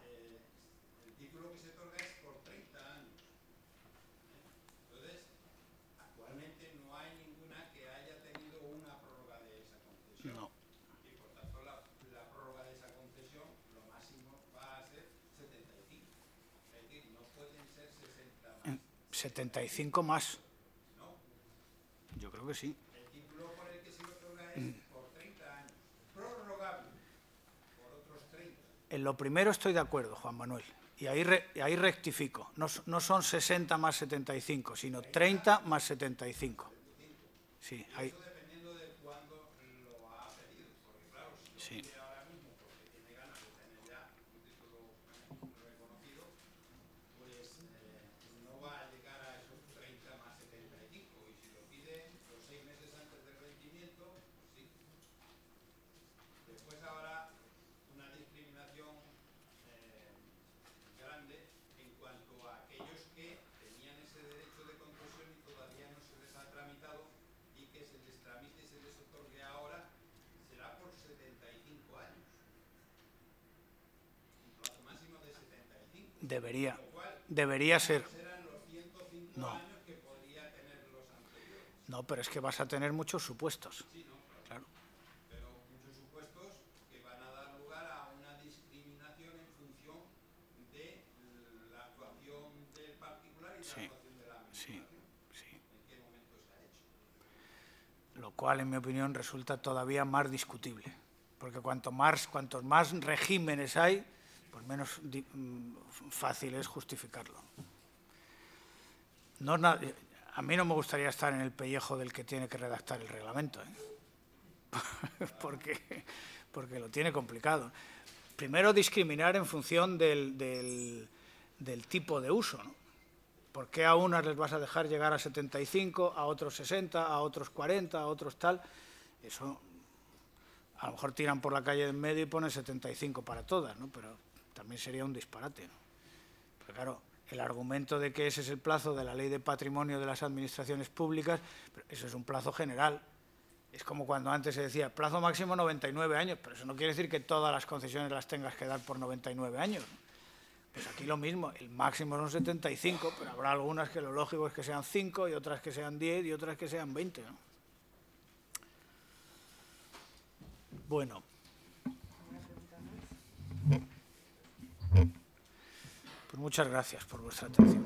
el título que se otorga es por 30 años. Entonces, actualmente no hay ninguna que haya tenido una prórroga de esa concesión. No. Y por tanto, la prórroga de esa concesión, lo máximo va a ser 75. Es decir, no pueden ser 60 más. 75 más. No. Yo creo que sí. El título por el que se otorga es por 30 años. Prorrogable por otros 30. En lo primero estoy de acuerdo, Juan Manuel. Y ahí rectifico. No son 60 más 75, sino 30 más 75. Sí, ahí. Eso dependiendo de cuándo lo ha pedido. Porque claro, si lo pide ahora mismo porque tiene ganas de tener ya un título reconocido, pues no va a llegar a esos 30 más 75. Y si lo pide los 6 meses antes del vencimiento, pues sí. Después habrá una discriminación grande en cuanto a aquellos que tenían ese derecho de concesión y todavía no se les ha tramitado, y que se les tramite y se les otorgue ahora será por 75 años. Un plazo máximo de 75. Debería ser. Serán los 105 No. años que podría tener los anteriores. No, pero es que vas a tener muchos supuestos. Sí, ¿no? Claro. Pero muchos supuestos que van a dar lugar a una discriminación en función de la actuación del particular y Sí, la actuación de la administración. sí. ¿En qué momento se ha hecho? Lo cual, en mi opinión, resulta todavía más discutible. Porque cuantos más regímenes hay, pues menos fácil es justificarlo. A mí no me gustaría estar en el pellejo del que tiene que redactar el reglamento, ¿eh? porque lo tiene complicado. Primero, discriminar en función del tipo de uso, ¿no? ¿Por qué a unas les vas a dejar llegar a 75, a otros 60, a otros 40, a otros tal? Eso, a lo mejor tiran por la calle de en medio y ponen 75 para todas, ¿no? Pero también sería un disparate, ¿no? Pero claro, el argumento de que ese es el plazo de la Ley de Patrimonio de las Administraciones Públicas, pero eso es un plazo general. Es como cuando antes se decía plazo máximo 99 años, pero eso no quiere decir que todas las concesiones las tengas que dar por 99 años. Pues aquí lo mismo, el máximo son 75, pero habrá algunas que lo lógico es que sean 5 y otras que sean 10 y otras que sean 20, ¿no? Bueno. Pues muchas gracias por vuestra atención.